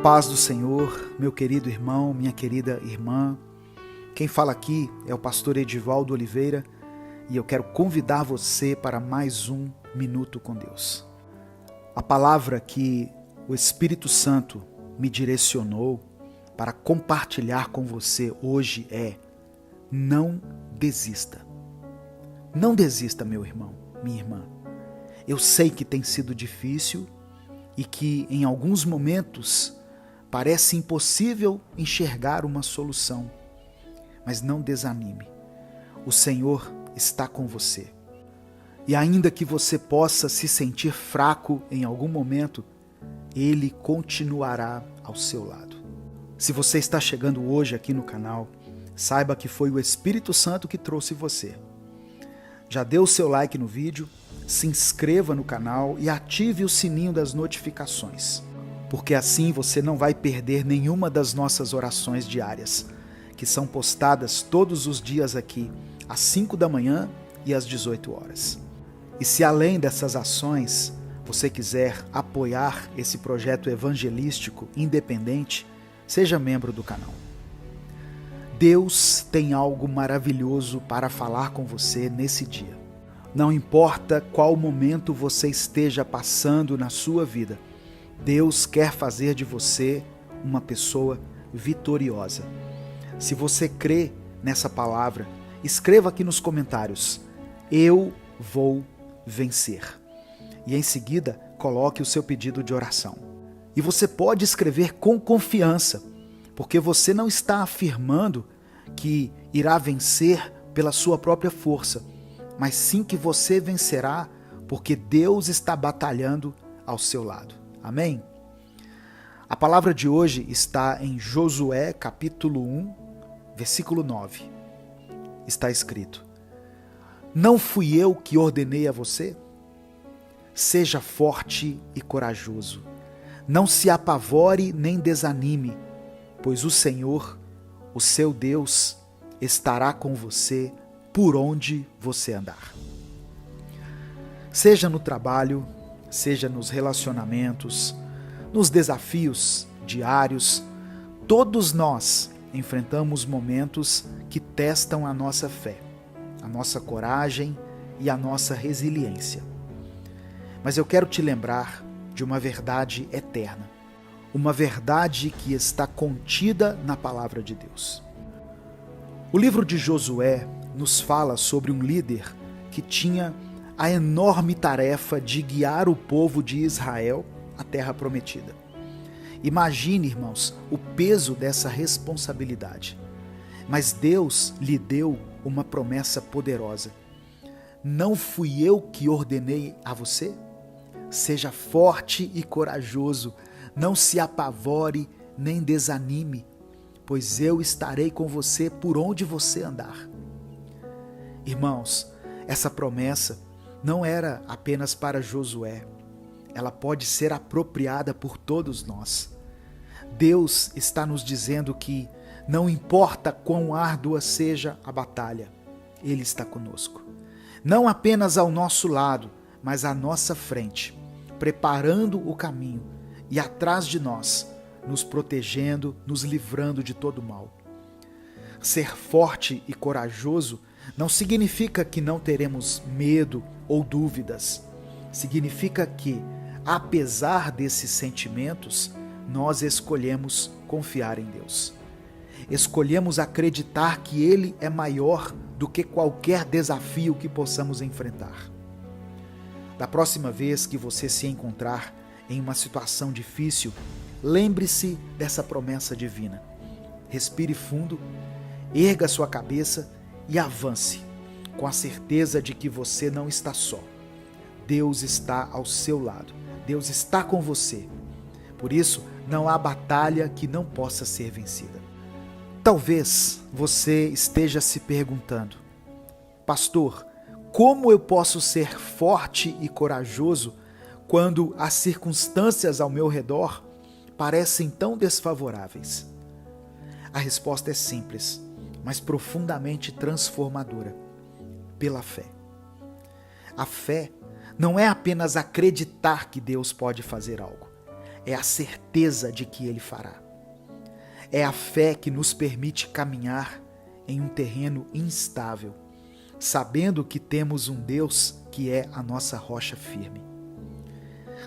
paz do Senhor, meu querido irmão, minha querida irmã. Quem fala aqui é o pastor Edivaldo Oliveira e eu quero convidar você para mais um Minuto com Deus. A palavra que o Espírito Santo me direcionou para compartilhar com você hoje é: não desista. Não desista, meu irmão, minha irmã. Eu sei que tem sido difícil e que em alguns momentos parece impossível enxergar uma solução, mas não desanime. O Senhor está com você. E ainda que você possa se sentir fraco em algum momento, Ele continuará ao seu lado. Se você está chegando hoje aqui no canal, saiba que foi o Espírito Santo que trouxe você. Já dê o seu like no vídeo, se inscreva no canal e ative o sininho das notificações, porque assim você não vai perder nenhuma das nossas orações diárias, que são postadas todos os dias aqui, às 5 da manhã e às 18 horas. E se além dessas ações, você quiser apoiar esse projeto evangelístico independente, seja membro do canal. Deus tem algo maravilhoso para falar com você nesse dia. Não importa qual momento você esteja passando na sua vida, Deus quer fazer de você uma pessoa vitoriosa. Se você crê nessa palavra, escreva aqui nos comentários: eu vou vencer. E em seguida, coloque o seu pedido de oração. E você pode escrever com confiança, porque você não está afirmando que irá vencer pela sua própria força, mas sim que você vencerá porque Deus está batalhando ao seu lado. Amém? A palavra de hoje está em Josué capítulo 1, versículo 9. Está escrito: não fui eu que ordenei a você? Seja forte e corajoso. Não se apavore nem desanime, pois o Senhor, o seu Deus, estará com você por onde você andar. Seja no trabalho, seja nos relacionamentos, nos desafios diários, todos nós enfrentamos momentos que testam a nossa fé, a nossa coragem e a nossa resiliência. Mas eu quero te lembrar de uma verdade eterna, uma verdade que está contida na palavra de Deus. O livro de Josué nos fala sobre um líder que tinha a enorme tarefa de guiar o povo de Israel à terra prometida. Imagine, irmãos, o peso dessa responsabilidade. Mas Deus lhe deu uma promessa poderosa. Não fui eu que ordenei a você? Seja forte e corajoso, não se apavore nem desanime, pois eu estarei com você por onde você andar. Irmãos, essa promessa não era apenas para Josué, ela pode ser apropriada por todos nós. Deus está nos dizendo que não importa quão árdua seja a batalha, Ele está conosco. Não apenas ao nosso lado, mas à nossa frente, preparando o caminho e atrás de nós, nos protegendo, nos livrando de todo mal. Ser forte e corajoso não significa que não teremos medo ou dúvidas. Significa que, apesar desses sentimentos, nós escolhemos confiar em Deus. Escolhemos acreditar que Ele é maior do que qualquer desafio que possamos enfrentar. Da próxima vez que você se encontrar em uma situação difícil, lembre-se dessa promessa divina. Respire fundo, erga sua cabeça e avance, com a certeza de que você não está só. Deus está ao seu lado. Deus está com você. Por isso, não há batalha que não possa ser vencida. Talvez você esteja se perguntando: pastor, como eu posso ser forte e corajoso quando as circunstâncias ao meu redor parecem tão desfavoráveis? A resposta é simples, mas profundamente transformadora: pela fé. A fé não é apenas acreditar que Deus pode fazer algo. é a certeza de que Ele fará. É a fé que nos permite caminhar em um terreno instável, sabendo que temos um Deus que é a nossa rocha firme.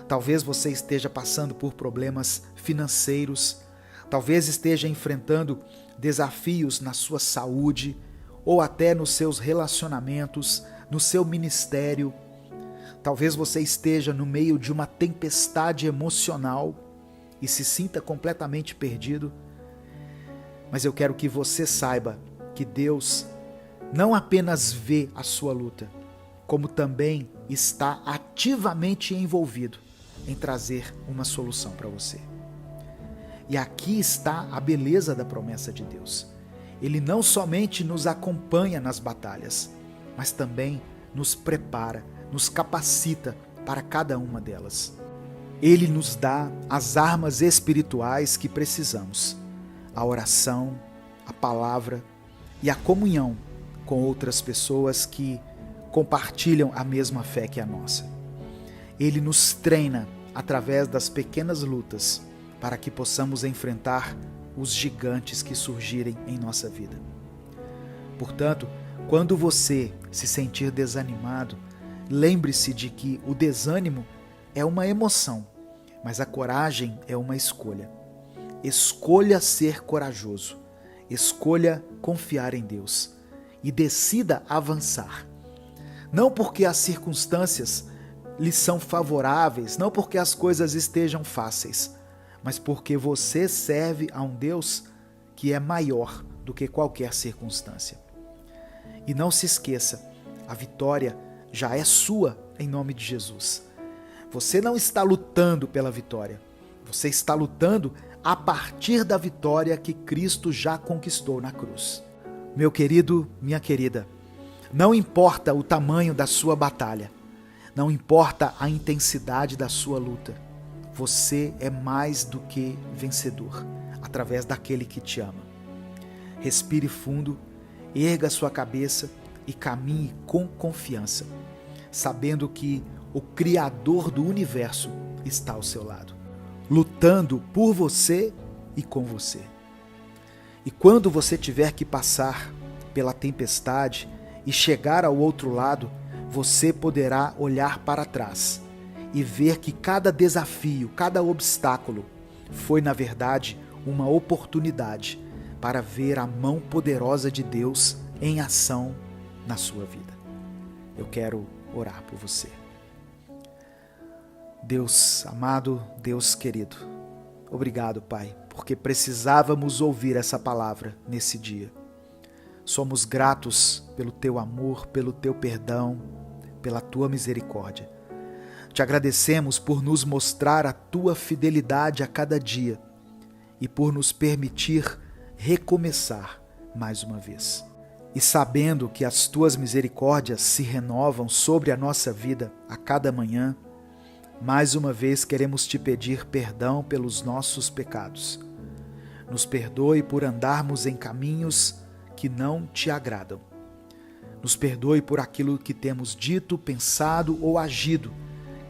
Talvez você esteja passando por problemas financeiros, talvez esteja enfrentando desafios na sua saúde ou até nos seus relacionamentos, no seu ministério. Talvez você esteja no meio de uma tempestade emocional e se sinta completamente perdido. Mas eu quero que você saiba que Deus não apenas vê a sua luta, como também está ativamente envolvido em trazer uma solução para você. E aqui está a beleza da promessa de Deus. Ele não somente nos acompanha nas batalhas, mas também nos prepara, nos capacita para cada uma delas. Ele nos dá as armas espirituais que precisamos: a oração, a palavra e a comunhão com outras pessoas que compartilham a mesma fé que a nossa. Ele nos treina através das pequenas lutas para que possamos enfrentar os gigantes que surgirem em nossa vida. Portanto, quando você se sentir desanimado, lembre-se de que o desânimo é uma emoção, mas a coragem é uma escolha. Escolha ser corajoso, escolha confiar em Deus e decida avançar. Não porque as circunstâncias lhe são favoráveis, não porque as coisas estejam fáceis, mas porque você serve a um Deus que é maior do que qualquer circunstância. E não se esqueça, a vitória já é sua em nome de Jesus. Você não está lutando pela vitória, você está lutando a partir da vitória que Cristo já conquistou na cruz. Meu querido, minha querida, não importa o tamanho da sua batalha, não importa a intensidade da sua luta, você é mais do que vencedor, através daquele que te ama. Respire fundo, erga sua cabeça e caminhe com confiança, sabendo que o Criador do universo está ao seu lado, lutando por você e com você. E quando você tiver que passar pela tempestade e chegar ao outro lado, você poderá olhar para trás e ver que cada desafio, cada obstáculo foi, na verdade, uma oportunidade para ver a mão poderosa de Deus em ação na sua vida. Eu quero orar por você. Deus amado, Deus querido, obrigado, Pai, porque precisávamos ouvir essa palavra nesse dia. Somos gratos pelo Teu amor, pelo Teu perdão, pela Tua misericórdia. Te agradecemos por nos mostrar a Tua fidelidade a cada dia e por nos permitir recomeçar mais uma vez. E sabendo que as Tuas misericórdias se renovam sobre a nossa vida a cada manhã, mais uma vez queremos Te pedir perdão pelos nossos pecados. Nos perdoe por andarmos em caminhos que não Te agradam. Nos perdoe por aquilo que temos dito, pensado ou agido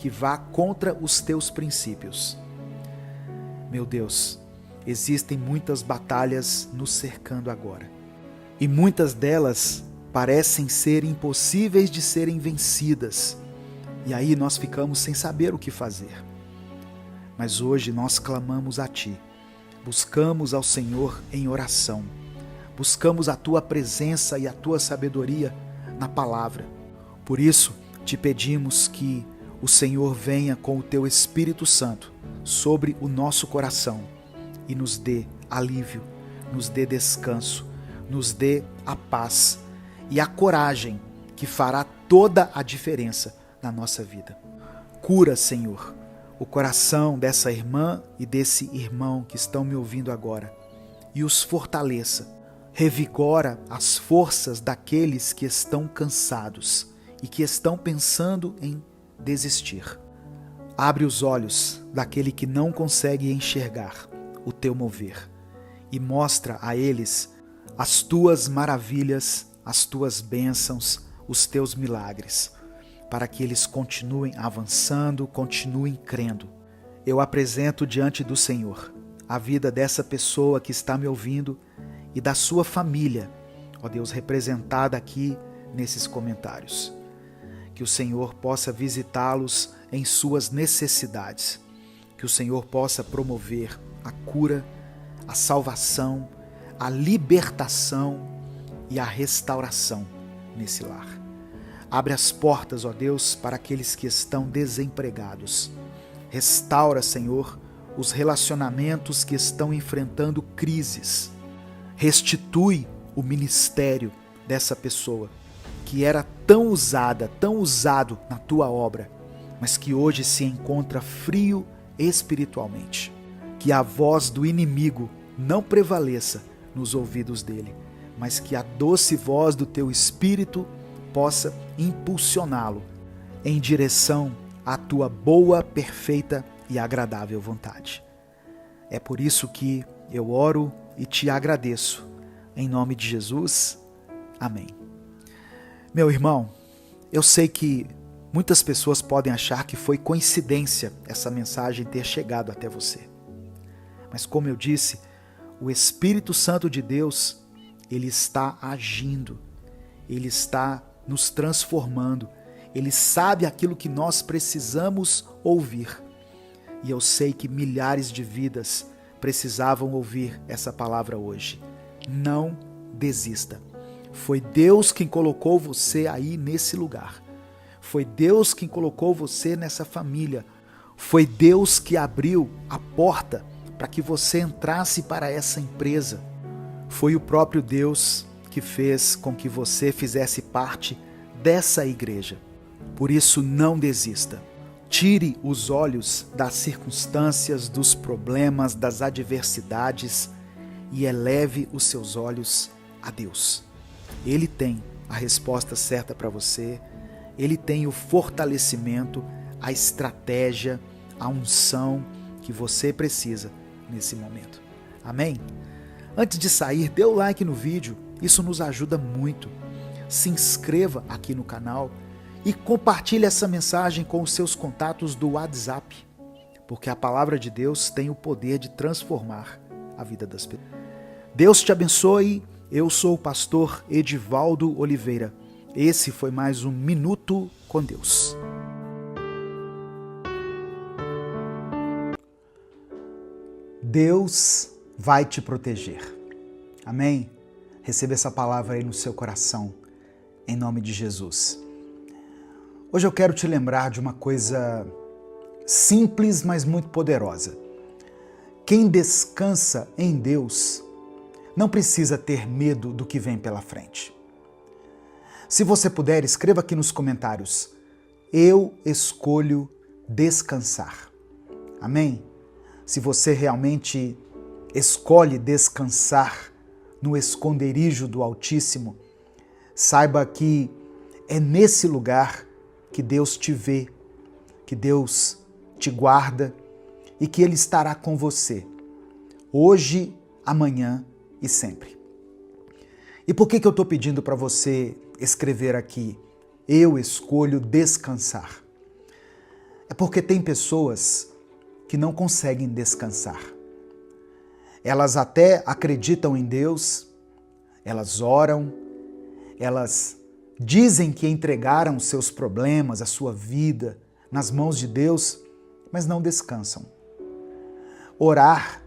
que vá contra os Teus princípios. Meu Deus, existem muitas batalhas nos cercando agora. E muitas delas parecem ser impossíveis de serem vencidas. E aí nós ficamos sem saber o que fazer. Mas hoje nós clamamos a Ti. Buscamos ao Senhor em oração. Buscamos a Tua presença e a Tua sabedoria na palavra. Por isso, Te pedimos que o Senhor venha com o Teu Espírito Santo sobre o nosso coração e nos dê alívio, nos dê descanso, nos dê a paz e a coragem que fará toda a diferença na nossa vida. Cura, Senhor, o coração dessa irmã e desse irmão que estão me ouvindo agora e os fortaleça. Revigora as forças daqueles que estão cansados e que estão pensando em desistir. Abre os olhos daquele que não consegue enxergar o Teu mover e mostra a eles as Tuas maravilhas, as Tuas bênçãos, os Teus milagres, para que eles continuem avançando, continuem crendo eu apresento diante do Senhor a vida dessa pessoa que está me ouvindo e da sua família, ó Deus, representada aqui nesses comentários. Que o Senhor possa visitá-los em suas necessidades, que o Senhor possa promover a cura, a salvação, a libertação e a restauração nesse lar. Abre as portas, ó Deus, para aqueles que estão desempregados. Restaura, Senhor, os relacionamentos que estão enfrentando crises. Restitui o ministério dessa pessoa que era tão usado na tua obra, mas que hoje se encontra frio espiritualmente. Que a voz do inimigo não prevaleça nos ouvidos dele, mas que a doce voz do teu Espírito possa impulsioná-lo em direção à tua boa, perfeita e agradável vontade. É por isso que eu oro e te agradeço. Em nome de Jesus, amém. Meu irmão, eu sei que muitas pessoas podem achar que foi coincidência essa mensagem ter chegado até você. Mas como eu disse, o Espírito Santo de Deus, ele está agindo, ele está nos transformando, ele sabe aquilo que nós precisamos ouvir. E eu sei que milhares de vidas precisavam ouvir essa palavra hoje. Não desista. Foi Deus quem colocou você aí nesse lugar. Foi Deus quem colocou você nessa família. Foi Deus que abriu a porta para que você entrasse para essa empresa. Foi o próprio Deus que fez com que você fizesse parte dessa igreja. Por isso, não desista. Tire os olhos das circunstâncias, dos problemas, das adversidades e eleve os seus olhos a Deus. Ele tem a resposta certa para você, ele tem o fortalecimento, a estratégia, a unção que você precisa nesse momento. Amém? Antes de sair, dê o like no vídeo, isso nos ajuda muito. Se inscreva aqui no canal e compartilhe essa mensagem com os seus contatos do WhatsApp, porque a palavra de Deus tem o poder de transformar a vida das pessoas. Deus te abençoe. Eu sou o pastor Edivaldo Oliveira. Esse foi mais um Minuto com Deus. Deus vai te proteger. Amém? Receba essa palavra aí no seu coração, em nome de Jesus. Hoje eu quero te lembrar de uma coisa simples, mas muito poderosa. Quem descansa em Deus não precisa ter medo do que vem pela frente. Se você puder, escreva aqui nos comentários: eu escolho descansar. Amém? Se você realmente escolhe descansar no esconderijo do Altíssimo, saiba que é nesse lugar que Deus te vê, que Deus te guarda e que Ele estará com você, hoje, amanhã e sempre. E por que eu estou pedindo para você escrever aqui, eu escolho descansar? É porque tem pessoas que não conseguem descansar. Elas até acreditam em Deus, elas oram, elas dizem que entregaram seus problemas, a sua vida nas mãos de Deus, mas não descansam. Orar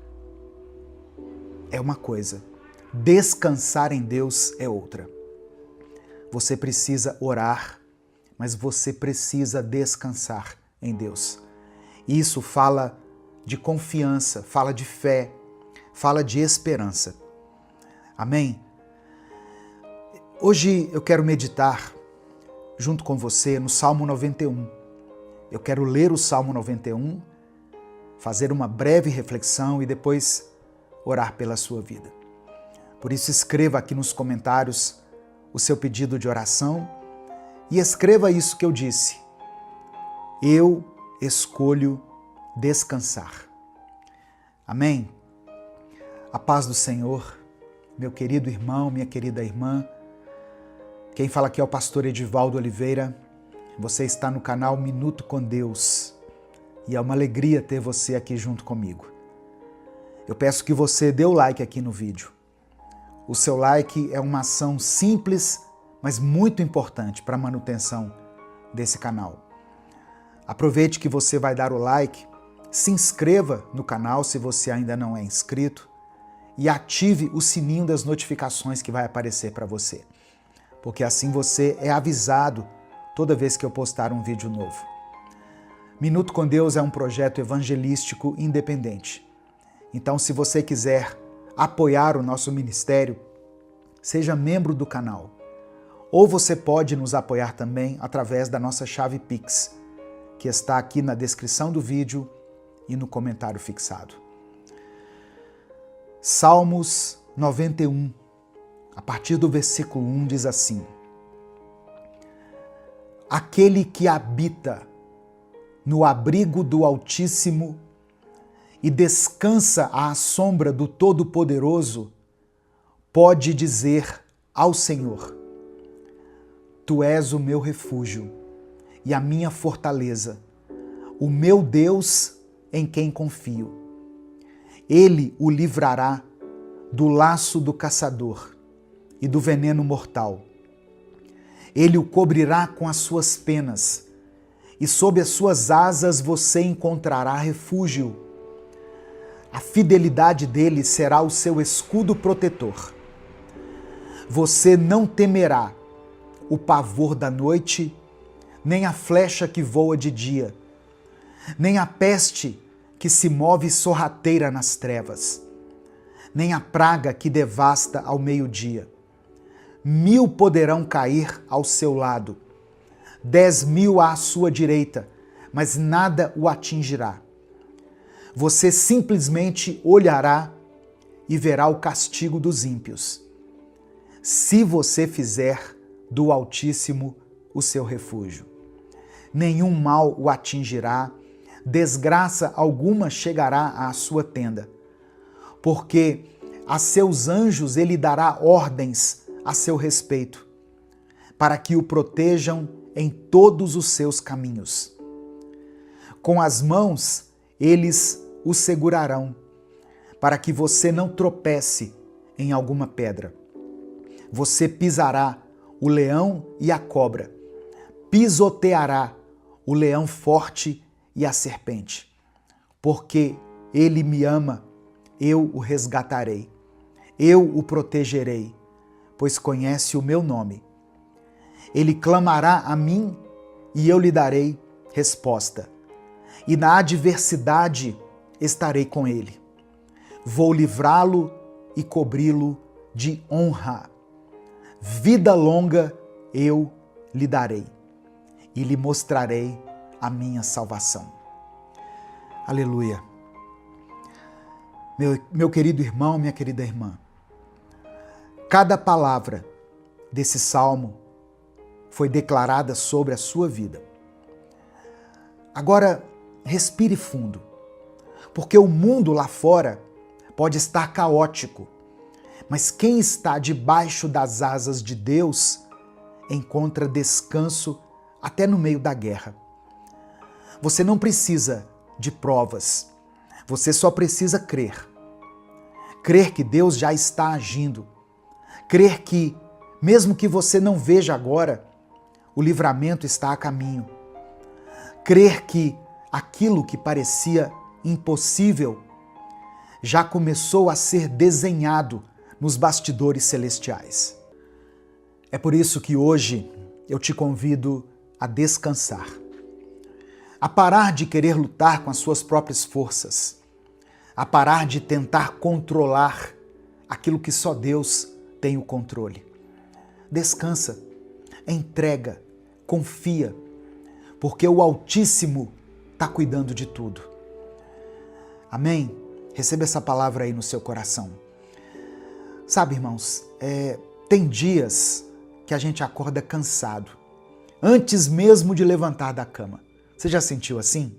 é uma coisa, descansar em Deus é outra. Você precisa orar, mas você precisa descansar em Deus. Isso fala de confiança, fala de fé, fala de esperança. Amém? Hoje eu quero meditar junto com você no Salmo 91. Eu quero ler o Salmo 91, fazer uma breve reflexão e depois orar pela sua vida. Por isso, escreva aqui nos comentários o seu pedido de oração e escreva isso que eu disse. Eu escolho descansar. Amém? A paz do Senhor, meu querido irmão, minha querida irmã. Quem fala aqui é o pastor Edivaldo Oliveira. Você está no canal Minuto com Deus. e é uma alegria ter você aqui junto comigo. Eu peço que você dê o like aqui no vídeo. O seu like é uma ação simples, mas muito importante para a manutenção desse canal. Aproveite que você vai dar o like, se inscreva no canal se você ainda não é inscrito e ative o sininho das notificações que vai aparecer para você, porque assim você é avisado toda vez que eu postar um vídeo novo. Minuto com Deus é um projeto evangelístico independente. Então, se você quiser apoiar o nosso ministério, seja membro do canal. Ou você pode nos apoiar também através da nossa chave Pix, que está aqui na descrição do vídeo e no comentário fixado. Salmos 91, a partir do versículo 1, diz assim: Aquele que habita no abrigo do Altíssimo e descansa à sombra do Todo-Poderoso, pode dizer ao Senhor: Tu és o meu refúgio e a minha fortaleza, o meu Deus em quem confio. Ele o livrará do laço do caçador e do veneno mortal. Ele o cobrirá com as suas penas, e sob as suas asas você encontrará refúgio. A fidelidade dele será o seu escudo protetor. Você não temerá o pavor da noite, nem a flecha que voa de dia, nem a peste que se move sorrateira nas trevas, nem a praga que devasta ao meio-dia. 1000 poderão cair ao seu lado, 10.000 à sua direita, mas nada o atingirá. Você simplesmente olhará e verá o castigo dos ímpios, se você fizer do Altíssimo o seu refúgio. Nenhum mal o atingirá, desgraça alguma chegará à sua tenda, porque a seus anjos ele dará ordens a seu respeito, para que o protejam em todos os seus caminhos. Com as mãos eles o segurarão, para que você não tropece em alguma pedra. Você pisará o leão e a cobra, pisoteará o leão forte e a serpente. Porque ele me ama, eu o resgatarei, eu o protegerei, pois conhece o meu nome. Ele clamará a mim e eu lhe darei resposta. E na adversidade estarei com ele. Vou livrá-lo e cobri-lo de honra. Vida longa eu lhe darei e lhe mostrarei a minha salvação. Aleluia. Meu querido irmão, minha querida irmã, cada palavra desse salmo foi declarada sobre a sua vida. Agora, respire fundo, porque o mundo lá fora pode estar caótico, mas quem está debaixo das asas de Deus encontra descanso até no meio da guerra. Você não precisa de provas, você só precisa crer. Crer que Deus já está agindo, crer que, mesmo que você não veja agora, o livramento está a caminho. Crer que aquilo que parecia impossível já começou a ser desenhado nos bastidores celestiais. É por isso que hoje eu te convido a descansar, a parar de querer lutar com as suas próprias forças, a parar de tentar controlar aquilo que só Deus tem o controle. Descansa, entrega, confia, porque o Altíssimo está cuidando de tudo. Amém? Receba essa palavra aí no seu coração. Sabe, irmãos, tem dias que a gente acorda cansado, antes mesmo de levantar da cama. Você já sentiu assim?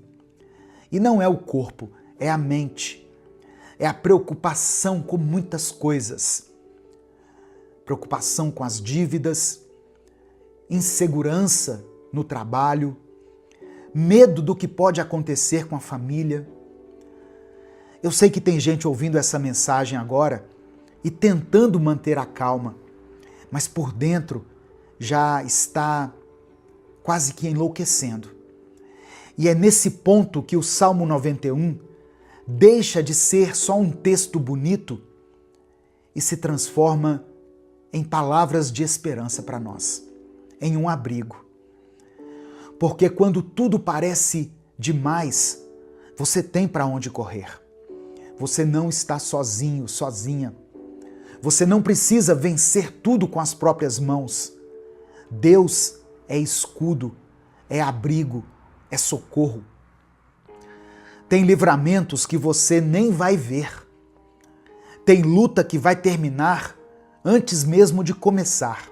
E não é o corpo, é a mente. É a preocupação com muitas coisas. Preocupação com as dívidas, insegurança no trabalho, medo do que pode acontecer com a família. Eu sei que tem gente ouvindo essa mensagem agora e tentando manter a calma, mas por dentro já está quase que enlouquecendo. E é nesse ponto que o Salmo 91 deixa de ser só um texto bonito e se transforma em palavras de esperança para nós, em um abrigo. Porque quando tudo parece demais, você tem para onde correr. Você não está sozinho, sozinha. Você não precisa vencer tudo com as próprias mãos. Deus é escudo, é abrigo, é socorro. Tem livramentos que você nem vai ver. Tem luta que vai terminar antes mesmo de começar.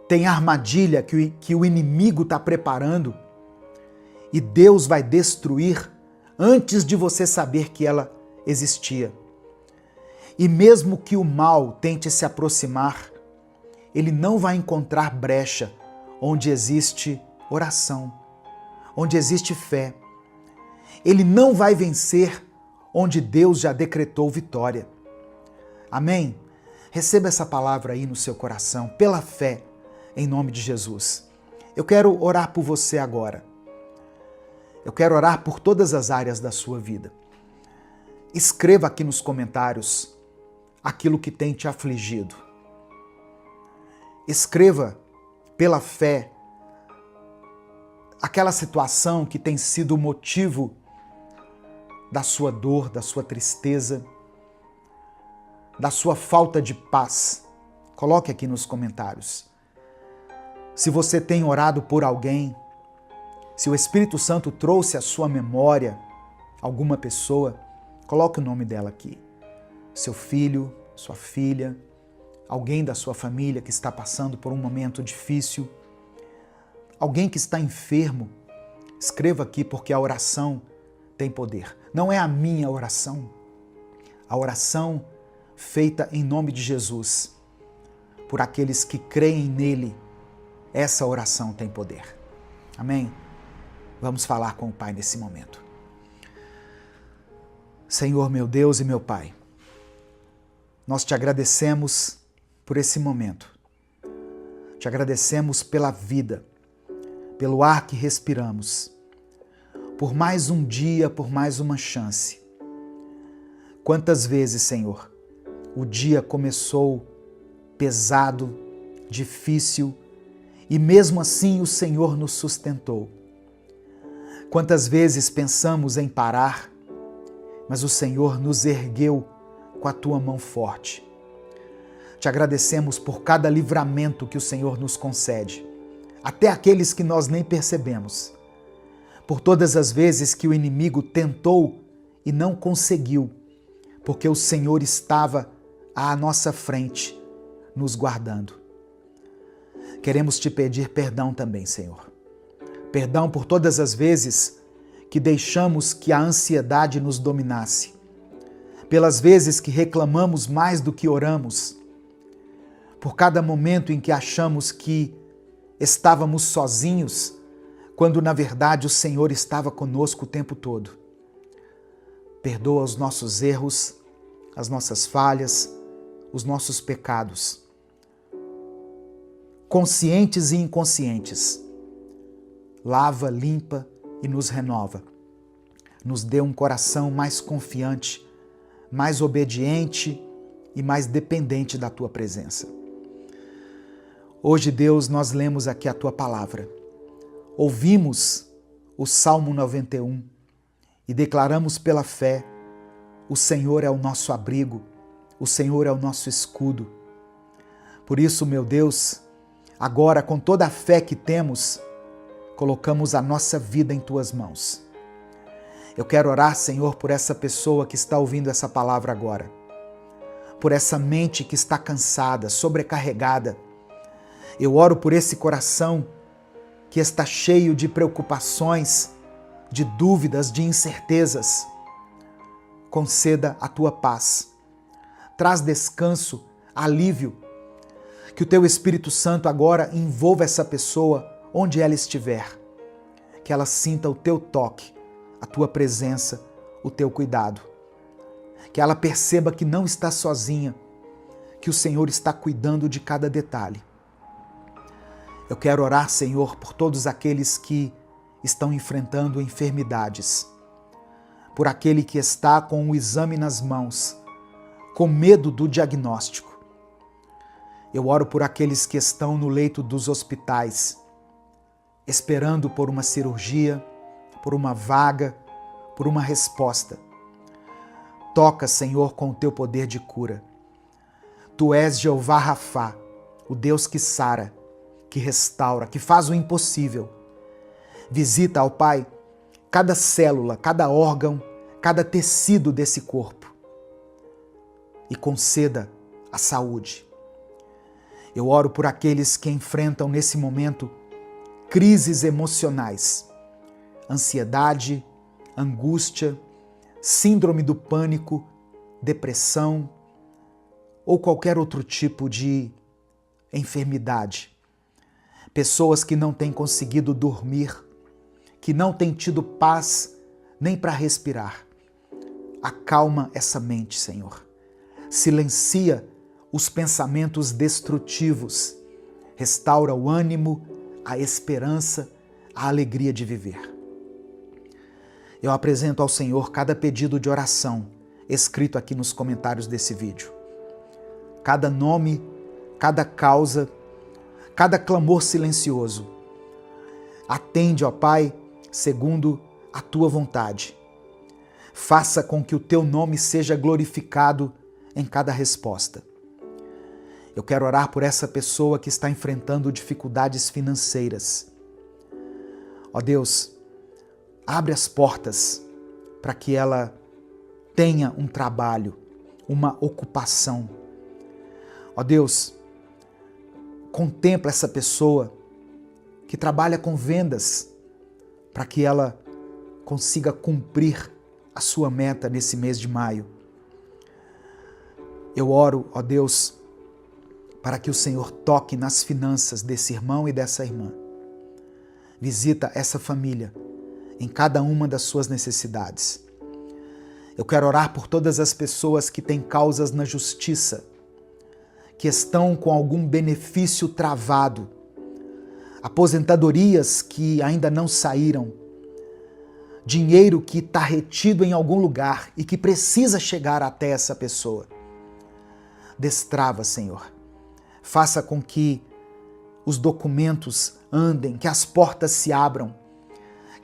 Tem armadilha que o inimigo está preparando e Deus vai destruir antes de você saber que ela existia. E mesmo que o mal tente se aproximar, ele não vai encontrar brecha onde existe oração, onde existe fé. Ele não vai vencer onde Deus já decretou vitória. Amém? Receba essa palavra aí no seu coração, pela fé, em nome de Jesus. Eu quero orar por você agora. Eu quero orar por todas as áreas da sua vida. Escreva aqui nos comentários aquilo que tem te afligido. Escreva pela fé aquela situação que tem sido o motivo da sua dor, da sua tristeza, da sua falta de paz. Coloque aqui nos comentários. Se você tem orado por alguém, se o Espírito Santo trouxe à sua memória alguma pessoa, coloque o nome dela aqui. Seu filho, sua filha, alguém da sua família que está passando por um momento difícil, alguém que está enfermo, escreva aqui porque a oração tem poder. Não é a minha oração, a oração feita em nome de Jesus, por aqueles que creem nele, essa oração tem poder. Amém? Vamos falar com o Pai nesse momento. Senhor, meu Deus e meu Pai, nós te agradecemos por esse momento. Te agradecemos pela vida, pelo ar que respiramos, por mais um dia, por mais uma chance. Quantas vezes, Senhor, o dia começou pesado, difícil, e mesmo assim o Senhor nos sustentou. Quantas vezes pensamos em parar, mas o Senhor nos ergueu com a tua mão forte. Te agradecemos por cada livramento que o Senhor nos concede, até aqueles que nós nem percebemos. Por todas as vezes que o inimigo tentou e não conseguiu, porque o Senhor estava à nossa frente, nos guardando. Queremos te pedir perdão também, Senhor. Perdão por todas as vezes que deixamos que a ansiedade nos dominasse, pelas vezes que reclamamos mais do que oramos, por cada momento em que achamos que estávamos sozinhos, quando na verdade o Senhor estava conosco o tempo todo. Perdoa os nossos erros, as nossas falhas, os nossos pecados, conscientes e inconscientes. Lava, limpa e nos renova. Nos dê um coração mais confiante, mais obediente e mais dependente da tua presença. Hoje, Deus, nós lemos aqui a tua palavra. Ouvimos o Salmo 91 e declaramos pela fé: o Senhor é o nosso abrigo, o Senhor é o nosso escudo. Por isso, meu Deus, agora, com toda a fé que temos, colocamos a nossa vida em tuas mãos. Eu quero orar, Senhor, por essa pessoa que está ouvindo essa palavra agora, por essa mente que está cansada, sobrecarregada. Eu oro por esse coração que está cheio de preocupações, de dúvidas, de incertezas. Conceda a tua paz. Traz descanso, alívio. Que o teu Espírito Santo agora envolva essa pessoa onde ela estiver. que ela sinta o teu toque, a tua presença, o teu cuidado. Que ela perceba que não está sozinha, que o Senhor está cuidando de cada detalhe. Eu quero orar, Senhor, por todos aqueles que estão enfrentando enfermidades, por aquele que está com o exame nas mãos, com medo do diagnóstico. Eu oro por aqueles que estão no leito dos hospitais, esperando por uma cirurgia, por uma vaga, por uma resposta. Toca, Senhor, com o teu poder de cura. Tu és Jeová Rafá, o Deus que sara, que restaura, que faz o impossível. Visita, ó Pai, cada célula, cada órgão, cada tecido desse corpo e conceda a saúde. Eu oro por aqueles que enfrentam nesse momento crises emocionais, ansiedade, angústia, síndrome do pânico, depressão ou qualquer outro tipo de enfermidade. Pessoas que não têm conseguido dormir, que não têm tido paz nem para respirar. Acalma essa mente, Senhor. Silencia os pensamentos destrutivos. Restaura o ânimo, a esperança, a alegria de viver. Eu apresento ao Senhor cada pedido de oração escrito aqui nos comentários desse vídeo. Cada nome, cada causa, cada clamor silencioso. Atende, ó Pai, segundo a tua vontade. Faça com que o teu nome seja glorificado em cada resposta. Eu quero orar por essa pessoa que está enfrentando dificuldades financeiras. Ó Deus, abre as portas para que ela tenha um trabalho, uma ocupação. Ó Deus, contempla essa pessoa que trabalha com vendas para que ela consiga cumprir a sua meta nesse mês de maio. Eu oro, ó Deus, para que o Senhor toque nas finanças desse irmão e dessa irmã. Visita essa família em cada uma das suas necessidades. Eu quero orar por todas as pessoas que têm causas na justiça, que estão com algum benefício travado, aposentadorias que ainda não saíram, dinheiro que está retido em algum lugar e que precisa chegar até essa pessoa. Destrava, Senhor. Faça com que os documentos andem, que as portas se abram,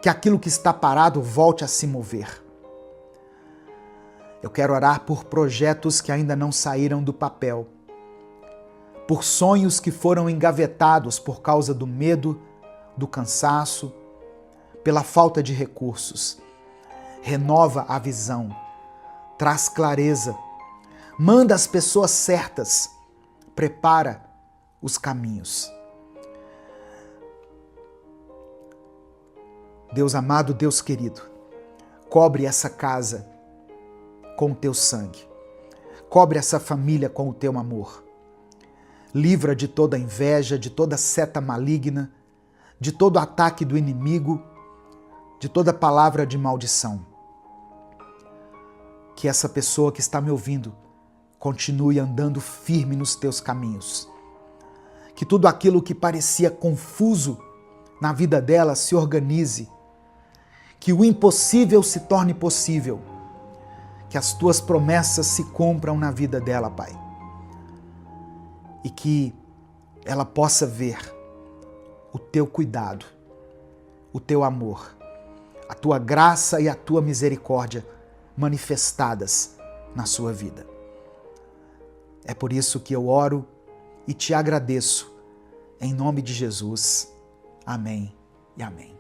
que aquilo que está parado volte a se mover. Eu quero orar por projetos que ainda não saíram do papel, por sonhos que foram engavetados por causa do medo, do cansaço, pela falta de recursos. Renova a visão, traz clareza, manda as pessoas certas, prepara os caminhos. Deus amado, Deus querido, cobre essa casa com o teu sangue, cobre essa família com o teu amor. Livra de toda inveja, de toda seta maligna, de todo ataque do inimigo, de toda palavra de maldição. Que essa pessoa que está me ouvindo continue andando firme nos teus caminhos. Que tudo aquilo que parecia confuso na vida dela se organize. Que o impossível se torne possível. Que as tuas promessas se cumpram na vida dela, Pai. E que ela possa ver o teu cuidado, o teu amor, a tua graça e a tua misericórdia manifestadas na sua vida. É por isso que eu oro e te agradeço, em nome de Jesus. Amém e amém.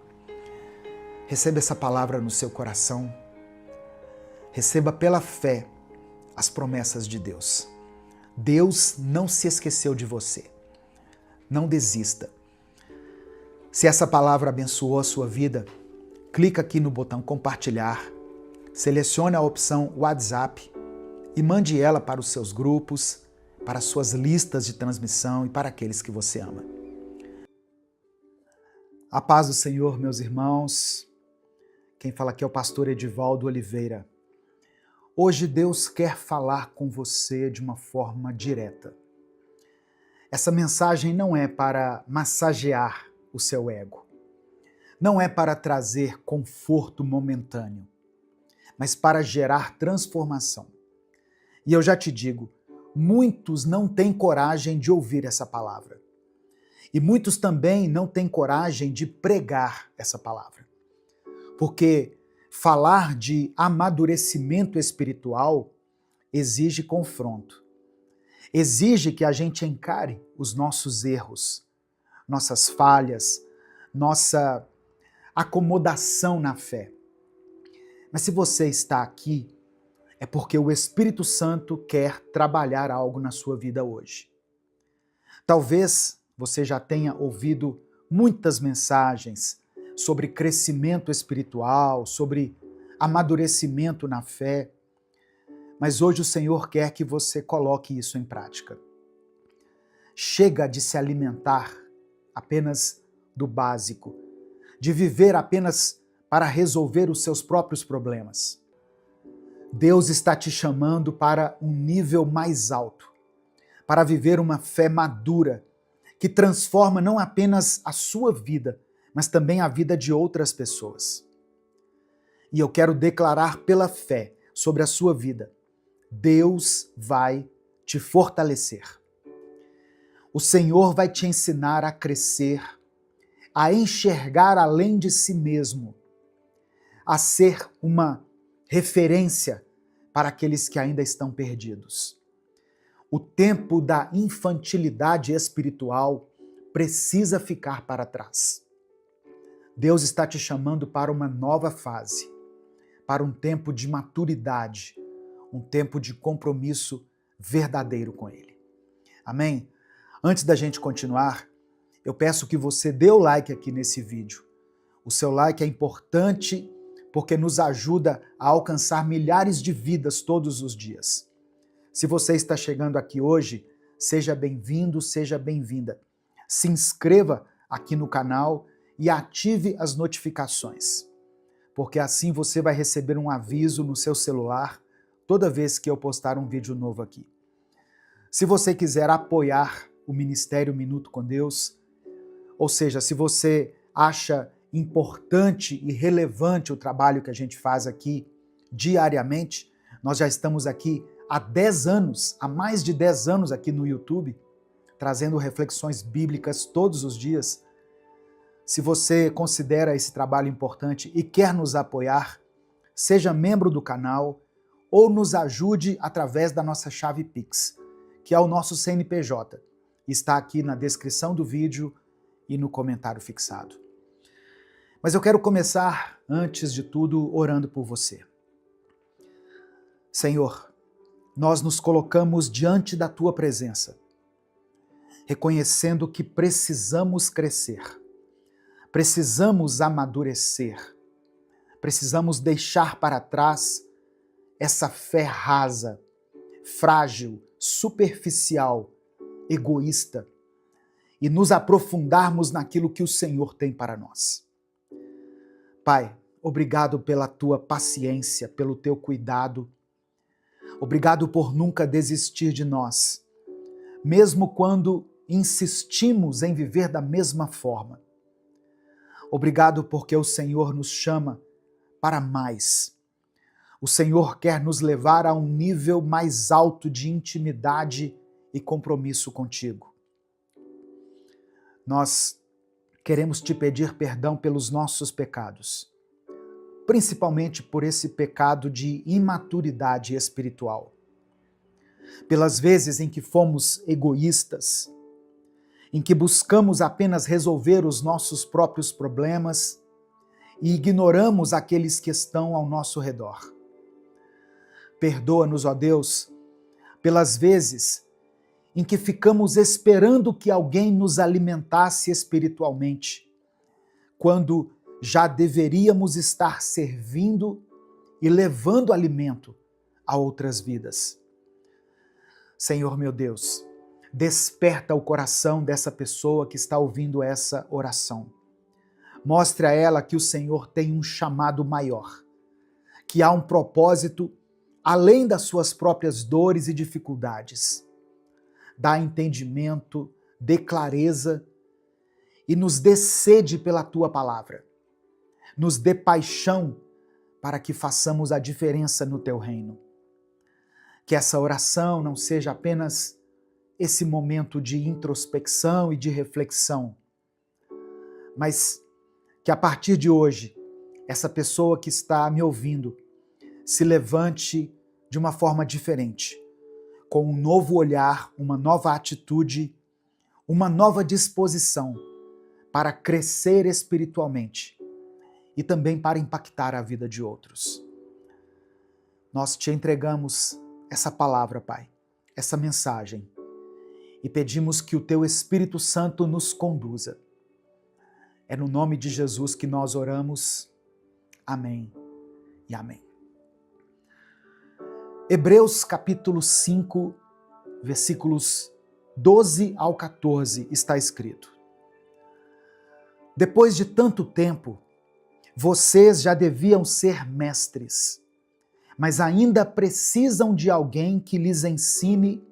Receba essa palavra no seu coração. Receba pela fé as promessas de Deus. Deus não se esqueceu de você. Não desista. Se essa palavra abençoou a sua vida, clica aqui no botão compartilhar, selecione a opção WhatsApp e mande ela para os seus grupos, para as suas listas de transmissão e para aqueles que você ama. A paz do Senhor, meus irmãos. Quem fala aqui é o pastor Edivaldo Oliveira. Hoje Deus quer falar com você de uma forma direta. Essa mensagem não é para massagear o seu ego. Não é para trazer conforto momentâneo, mas para gerar transformação. E eu já te digo, muitos não têm coragem de ouvir essa palavra. E muitos também não têm coragem de pregar essa palavra. Porque falar de amadurecimento espiritual exige confronto. Exige que a gente encare os nossos erros, nossas falhas, nossa acomodação na fé. Mas se você está aqui, é porque o Espírito Santo quer trabalhar algo na sua vida hoje. Talvez você já tenha ouvido muitas mensagens sobre crescimento espiritual, sobre amadurecimento na fé, mas hoje o Senhor quer que você coloque isso em prática. Chega de se alimentar apenas do básico, de viver apenas para resolver os seus próprios problemas. Deus está te chamando para um nível mais alto, para viver uma fé madura, que transforma não apenas a sua vida, mas também a vida de outras pessoas. E eu quero declarar pela fé sobre a sua vida: Deus vai te fortalecer. O Senhor vai te ensinar a crescer, a enxergar além de si mesmo, a ser uma referência para aqueles que ainda estão perdidos. O tempo da infantilidade espiritual precisa ficar para trás. Deus está te chamando para uma nova fase, para um tempo de maturidade, um tempo de compromisso verdadeiro com Ele. Amém? Antes da gente continuar, eu peço que você dê o like aqui nesse vídeo. O seu like é importante porque nos ajuda a alcançar milhares de vidas todos os dias. Se você está chegando aqui hoje, seja bem-vindo, seja bem-vinda. Se inscreva aqui no canal e ative as notificações, porque assim você vai receber um aviso no seu celular toda vez que eu postar um vídeo novo aqui. Se você quiser apoiar o Ministério Minuto com Deus, ou seja, se você acha importante e relevante o trabalho que a gente faz aqui diariamente, nós já estamos aqui há 10 anos, há mais de 10 anos aqui no YouTube, trazendo reflexões bíblicas todos os dias. Se você considera esse trabalho importante e quer nos apoiar, seja membro do canal ou nos ajude através da nossa chave Pix, que é o nosso CNPJ. Está aqui na descrição do vídeo e no comentário fixado. Mas eu quero começar, antes de tudo, orando por você. Senhor, nós nos colocamos diante da Tua presença, reconhecendo que precisamos crescer, precisamos amadurecer, precisamos deixar para trás essa fé rasa, frágil, superficial, egoísta e nos aprofundarmos naquilo que o Senhor tem para nós. Pai, obrigado pela Tua paciência, pelo Teu cuidado. Obrigado por nunca desistir de nós, mesmo quando insistimos em viver da mesma forma. Obrigado porque o Senhor nos chama para mais. O Senhor quer nos levar a um nível mais alto de intimidade e compromisso contigo. Nós queremos te pedir perdão pelos nossos pecados, principalmente por esse pecado de imaturidade espiritual. Pelas vezes em que fomos egoístas, em que buscamos apenas resolver os nossos próprios problemas e ignoramos aqueles que estão ao nosso redor. Perdoa-nos, ó Deus, pelas vezes em que ficamos esperando que alguém nos alimentasse espiritualmente, quando já deveríamos estar servindo e levando alimento a outras vidas. Senhor meu Deus, desperta o coração dessa pessoa que está ouvindo essa oração. Mostre a ela que o Senhor tem um chamado maior, que há um propósito além das suas próprias dores e dificuldades. Dá entendimento, dê clareza e nos dê sede pela tua palavra. Nos dê paixão para que façamos a diferença no teu reino. Que essa oração não seja apenas esse momento de introspecção e de reflexão, mas que a partir de hoje, essa pessoa que está me ouvindo se levante de uma forma diferente, com um novo olhar, uma nova atitude, uma nova disposição para crescer espiritualmente e também para impactar a vida de outros. Nós te entregamos essa palavra, Pai, essa mensagem, e pedimos que o Teu Espírito Santo nos conduza. É no nome de Jesus que nós oramos. Amém e amém. Hebreus capítulo 5, versículos 12 ao 14, está escrito: Depois de tanto tempo, vocês já deviam ser mestres, mas ainda precisam de alguém que lhes ensine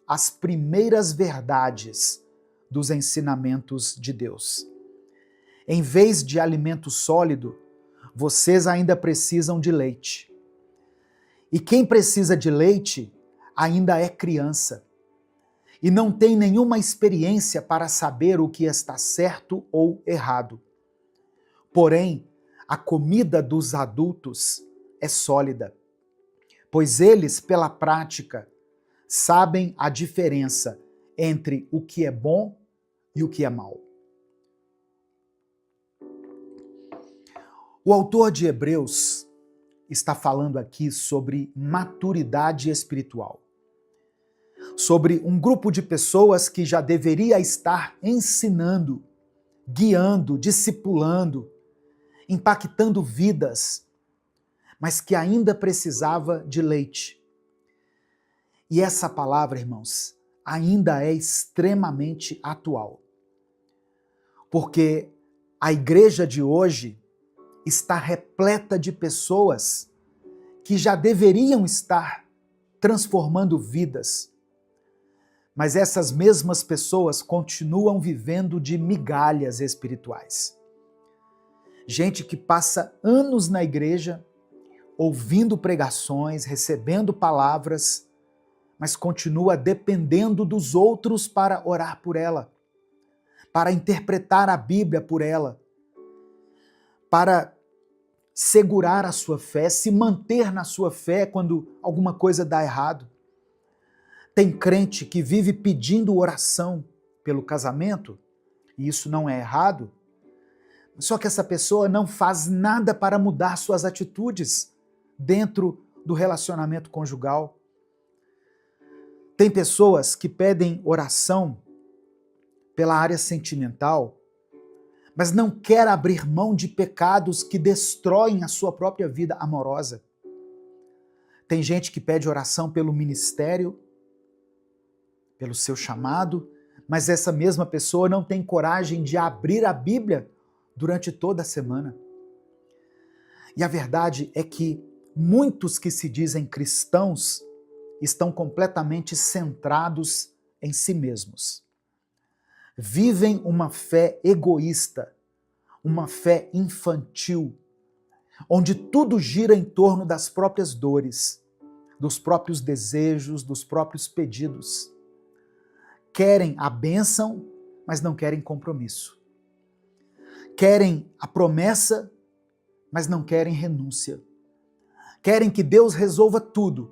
as primeiras verdades dos ensinamentos de Deus. Em vez de alimento sólido, vocês ainda precisam de leite. E quem precisa de leite ainda é criança e não tem nenhuma experiência para saber o que está certo ou errado. Porém, a comida dos adultos é sólida, pois eles, pela prática, sabem a diferença entre o que é bom e o que é mal. O autor de Hebreus está falando aqui sobre maturidade espiritual, sobre um grupo de pessoas que já deveria estar ensinando, guiando, discipulando, impactando vidas, mas que ainda precisava de leite. E essa palavra, irmãos, ainda é extremamente atual, porque a igreja de hoje está repleta de pessoas que já deveriam estar transformando vidas, mas essas mesmas pessoas continuam vivendo de migalhas espirituais. Gente que passa anos na igreja, ouvindo pregações, recebendo palavras, mas continua dependendo dos outros para orar por ela, para interpretar a Bíblia por ela, para segurar a sua fé, se manter na sua fé quando alguma coisa dá errado. Tem crente que vive pedindo oração pelo casamento, e isso não é errado, só que essa pessoa não faz nada para mudar suas atitudes dentro do relacionamento conjugal. Tem pessoas que pedem oração pela área sentimental, mas não quer abrir mão de pecados que destroem a sua própria vida amorosa. Tem gente que pede oração pelo ministério, pelo seu chamado, mas essa mesma pessoa não tem coragem de abrir a Bíblia durante toda a semana. E a verdade é que muitos que se dizem cristãos estão completamente centrados em si mesmos. Vivem uma fé egoísta, uma fé infantil, onde tudo gira em torno das próprias dores, dos próprios desejos, dos próprios pedidos. Querem a bênção, mas não querem compromisso. Querem a promessa, mas não querem renúncia. Querem que Deus resolva tudo,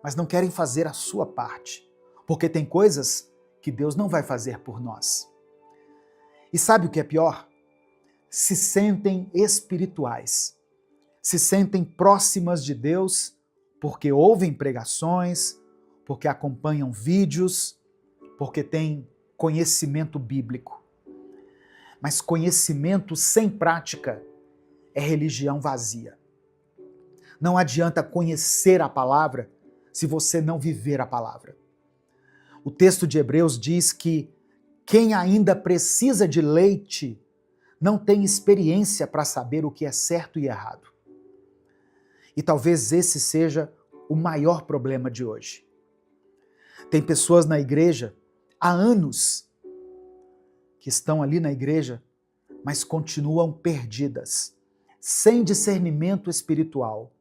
mas não querem fazer a sua parte, porque tem coisas que Deus não vai fazer por nós. E sabe o que é pior? Se sentem espirituais, se sentem próximas de Deus porque ouvem pregações, porque acompanham vídeos, porque têm conhecimento bíblico. Mas conhecimento sem prática é religião vazia. Não adianta conhecer a palavra se você não viver a palavra. O texto de Hebreus diz que quem ainda precisa de leite não têm experiência para saber o que é certo e errado. E talvez esse seja o maior problema de hoje. Tem pessoas na igreja há anos que estão ali na igreja, mas continuam perdidas, sem discernimento espiritual.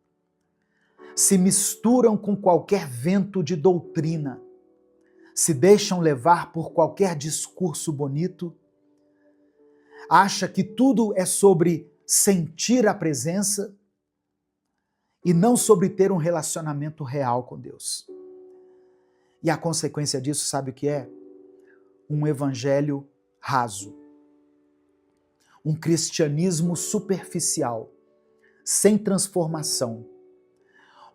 Se misturam com qualquer vento de doutrina, se deixam levar por qualquer discurso bonito, acha que tudo é sobre sentir a presença e não sobre ter um relacionamento real com Deus. E a consequência disso, sabe o que é? Um evangelho raso. Um cristianismo superficial, sem transformação.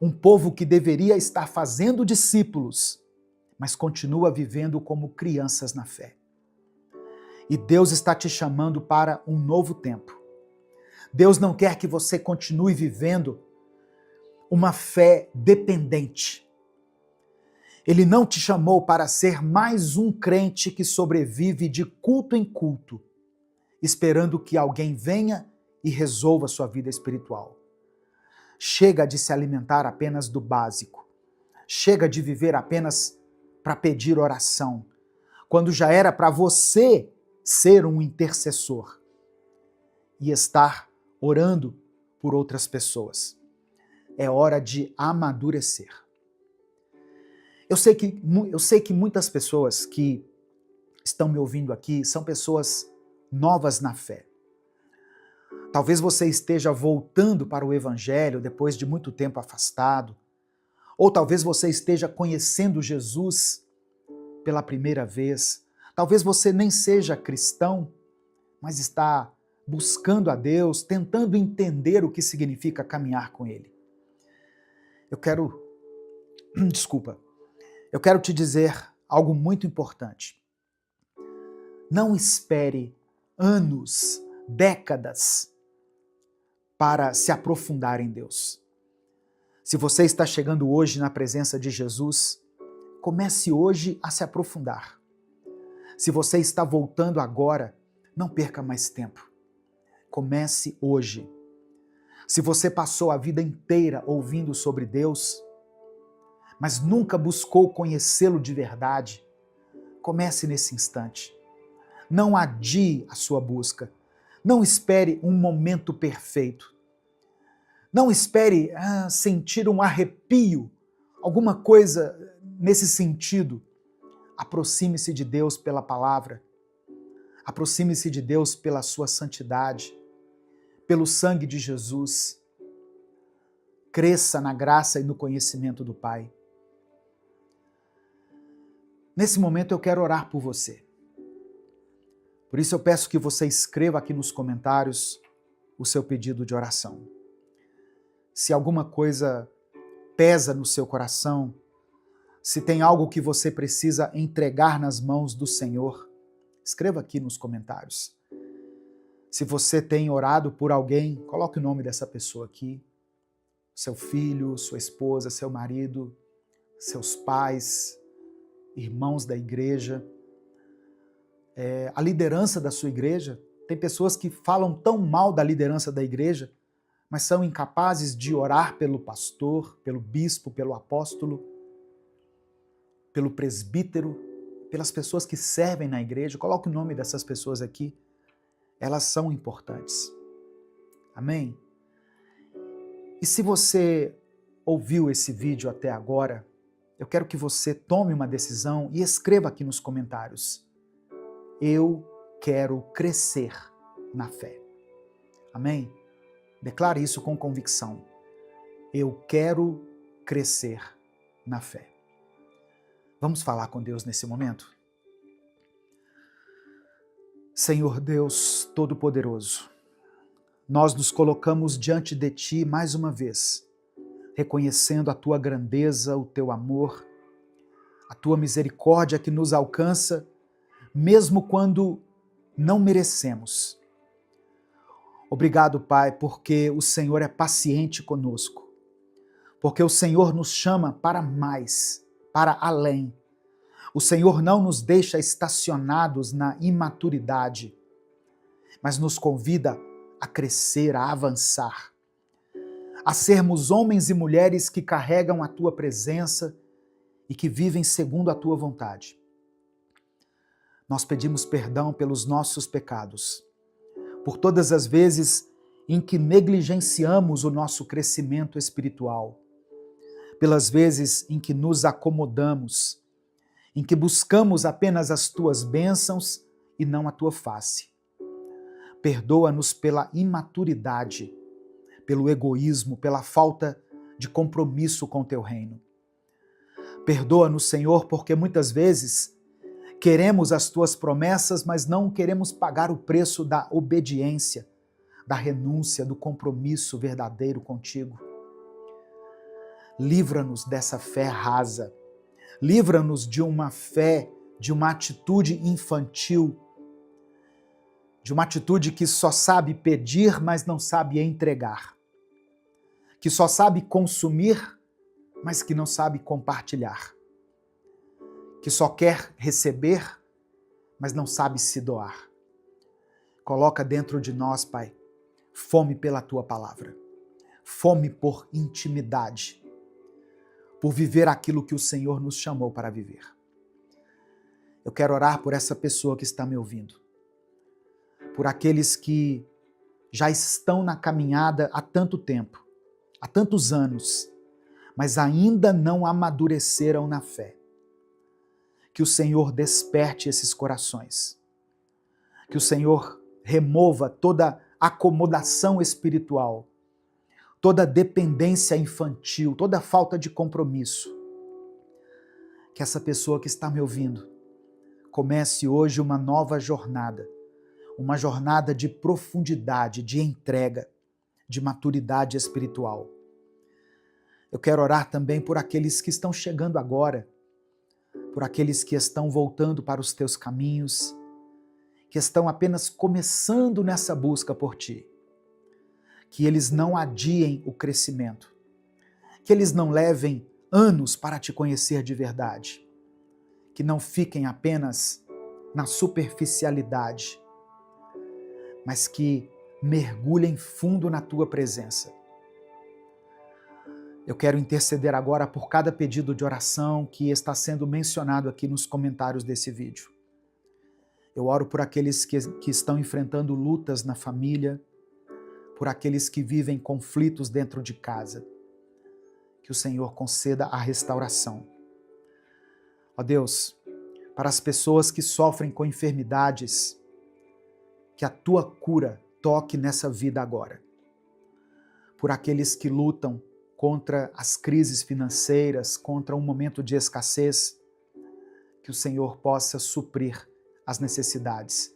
Um povo que deveria estar fazendo discípulos, mas continua vivendo como crianças na fé. E Deus está te chamando para um novo tempo. Deus não quer que você continue vivendo uma fé dependente. Ele não te chamou para ser mais um crente que sobrevive de culto em culto, esperando que alguém venha e resolva sua vida espiritual. Chega de se alimentar apenas do básico. Chega de viver apenas para pedir oração, quando já era para você ser um intercessor e estar orando por outras pessoas. É hora de amadurecer. Eu sei que muitas pessoas que estão me ouvindo aqui são pessoas novas na fé. Talvez você esteja voltando para o Evangelho depois de muito tempo afastado, ou talvez você esteja conhecendo Jesus pela primeira vez. Talvez você nem seja cristão, mas está buscando a Deus, tentando entender o que significa caminhar com Ele. Eu quero te dizer algo muito importante. Não espere anos, décadas para se aprofundar em Deus. Se você está chegando hoje na presença de Jesus, comece hoje a se aprofundar. Se você está voltando agora, não perca mais tempo. Comece hoje. Se você passou a vida inteira ouvindo sobre Deus, mas nunca buscou conhecê-lo de verdade, comece nesse instante. Não adie a sua busca. Não espere um momento perfeito. Não espere sentir um arrepio, alguma coisa nesse sentido. Aproxime-se de Deus pela palavra. Aproxime-se de Deus pela sua santidade, pelo sangue de Jesus. Cresça na graça e no conhecimento do Pai. Nesse momento eu quero orar por você. Por isso eu peço que você escreva aqui nos comentários o seu pedido de oração. Se alguma coisa pesa no seu coração, se tem algo que você precisa entregar nas mãos do Senhor, escreva aqui nos comentários. Se você tem orado por alguém, coloque o nome dessa pessoa aqui. Seu filho, sua esposa, seu marido, seus pais, irmãos da igreja, a liderança da sua igreja. Tem pessoas que falam tão mal da liderança da igreja, mas são incapazes de orar pelo pastor, pelo bispo, pelo apóstolo, pelo presbítero, pelas pessoas que servem na igreja. Coloque o nome dessas pessoas aqui. Elas são importantes. Amém? E se você ouviu esse vídeo até agora, eu quero que você tome uma decisão e escreva aqui nos comentários. Eu quero crescer na fé. Amém? Declare isso com convicção. Eu quero crescer na fé. Vamos falar com Deus nesse momento? Senhor Deus Todo-Poderoso, nós nos colocamos diante de Ti mais uma vez, reconhecendo a Tua grandeza, o Teu amor, a Tua misericórdia que nos alcança, mesmo quando não merecemos. Obrigado, Pai, porque o Senhor é paciente conosco, porque o Senhor nos chama para mais, para além. O Senhor não nos deixa estacionados na imaturidade. mas nos convida a crescer, a avançar, a sermos homens e mulheres que carregam a tua presença e que vivem segundo a tua vontade. Nós pedimos perdão pelos nossos pecados, por todas as vezes em que negligenciamos o nosso crescimento espiritual, pelas vezes em que nos acomodamos, em que buscamos apenas as tuas bênçãos e não a tua face. Perdoa-nos pela imaturidade, pelo egoísmo, pela falta de compromisso com o teu reino. Perdoa-nos, Senhor, porque muitas vezes queremos as tuas promessas, mas não queremos pagar o preço da obediência, da renúncia, do compromisso verdadeiro contigo. Livra-nos dessa fé rasa. Livra-nos de uma fé, de uma atitude infantil, de uma atitude que só sabe pedir, mas não sabe entregar, que só sabe consumir, mas que não sabe compartilhar, que só quer receber, mas não sabe se doar. Coloca dentro de nós, Pai, fome pela tua palavra, fome por intimidade, por viver aquilo que o Senhor nos chamou para viver. Eu quero orar por essa pessoa que está me ouvindo, por aqueles que já estão na caminhada há tanto tempo, há tantos anos, mas ainda não amadureceram na fé. Que o Senhor desperte esses corações, que o Senhor remova toda acomodação espiritual, toda dependência infantil, toda falta de compromisso. Que essa pessoa que está me ouvindo comece hoje uma nova jornada, uma jornada de profundidade, de entrega, de maturidade espiritual. Eu quero orar também por aqueles que estão chegando agora, por aqueles que estão voltando para os teus caminhos, que estão apenas começando nessa busca por ti. Que eles não adiem o crescimento, que eles não levem anos para te conhecer de verdade, que não fiquem apenas na superficialidade, mas que mergulhem fundo na tua presença. Eu quero interceder agora por cada pedido de oração que está sendo mencionado aqui nos comentários desse vídeo. Eu oro por aqueles que estão enfrentando lutas na família, por aqueles que vivem conflitos dentro de casa. Que o Senhor conceda a restauração. Ó Deus, para as pessoas que sofrem com enfermidades, que a tua cura toque nessa vida agora. Por aqueles que lutam contra as crises financeiras, contra um momento de escassez, que o Senhor possa suprir as necessidades.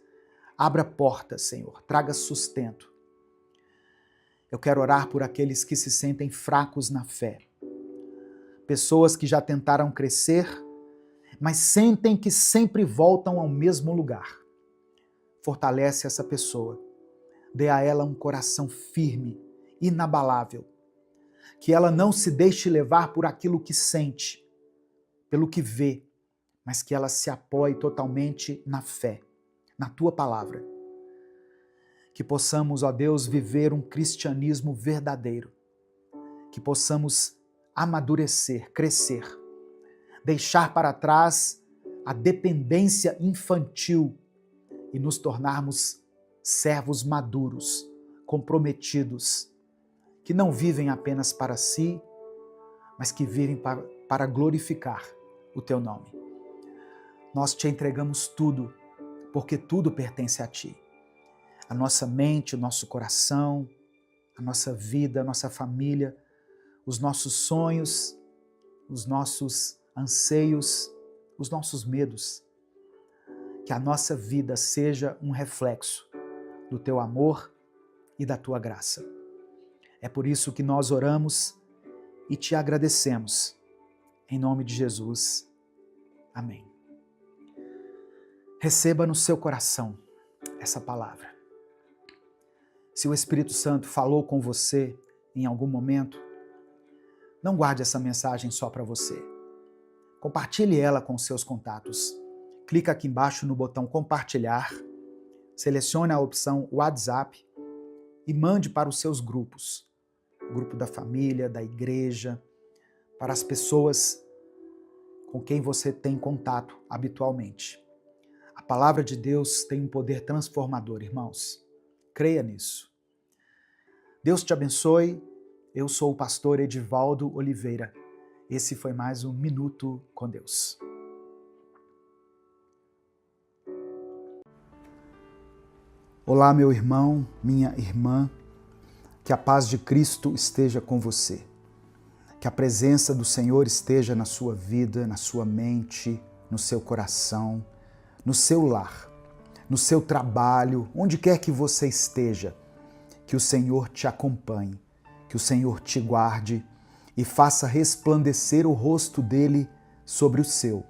Abra portas, Senhor, traga sustento. Eu quero orar por aqueles que se sentem fracos na fé. Pessoas que já tentaram crescer, mas sentem que sempre voltam ao mesmo lugar. Fortalece essa pessoa. Dê a ela um coração firme, inabalável. Que ela não se deixe levar por aquilo que sente, pelo que vê, mas que ela se apoie totalmente na fé, na tua palavra. Que possamos, ó Deus, viver um cristianismo verdadeiro. Que possamos amadurecer, crescer, deixar para trás a dependência infantil e nos tornarmos servos maduros, comprometidos, que não vivem apenas para si, mas que vivem para glorificar o teu nome. Nós te entregamos tudo, porque tudo pertence a ti. A nossa mente, o nosso coração, a nossa vida, a nossa família, os nossos sonhos, os nossos anseios, os nossos medos. Que a nossa vida seja um reflexo do teu amor e da tua graça. É por isso que nós oramos e te agradecemos. Em nome de Jesus. Amém. Receba no seu coração essa palavra. Se o Espírito Santo falou com você em algum momento, não guarde essa mensagem só para você. Compartilhe ela com seus contatos. Clica aqui embaixo no botão compartilhar, selecione a opção WhatsApp e mande para os seus grupos, o grupo da família, da igreja, para as pessoas com quem você tem contato habitualmente. A palavra de Deus tem um poder transformador, irmãos. Creia nisso. Deus te abençoe. Eu sou o pastor Edivaldo Oliveira. Esse foi mais um Minuto com Deus. Olá, meu irmão, minha irmã. Que a paz de Cristo esteja com você. Que a presença do Senhor esteja na sua vida, na sua mente, no seu coração, no seu lar, no seu trabalho, onde quer que você esteja. Que o Senhor te acompanhe, que o Senhor te guarde e faça resplandecer o rosto dele sobre o seu.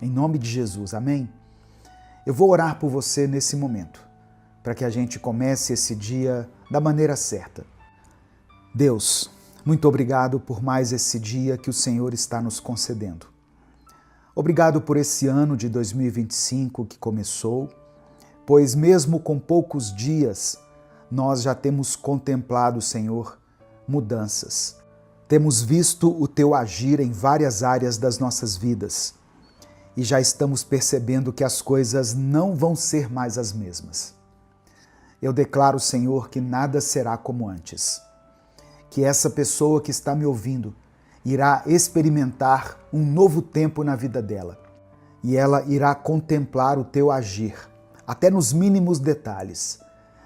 Em nome de Jesus, amém? Eu vou orar por você nesse momento, para que a gente comece esse dia da maneira certa. Deus, muito obrigado por mais esse dia que o Senhor está nos concedendo. Obrigado por esse ano de 2025 que começou, pois mesmo com poucos dias, nós já temos contemplado, Senhor, mudanças. Temos visto o Teu agir em várias áreas das nossas vidas e já estamos percebendo que as coisas não vão ser mais as mesmas. Eu declaro, Senhor, que nada será como antes. Que essa pessoa que está me ouvindo irá experimentar um novo tempo na vida dela. E ela irá contemplar o Teu agir, até nos mínimos detalhes,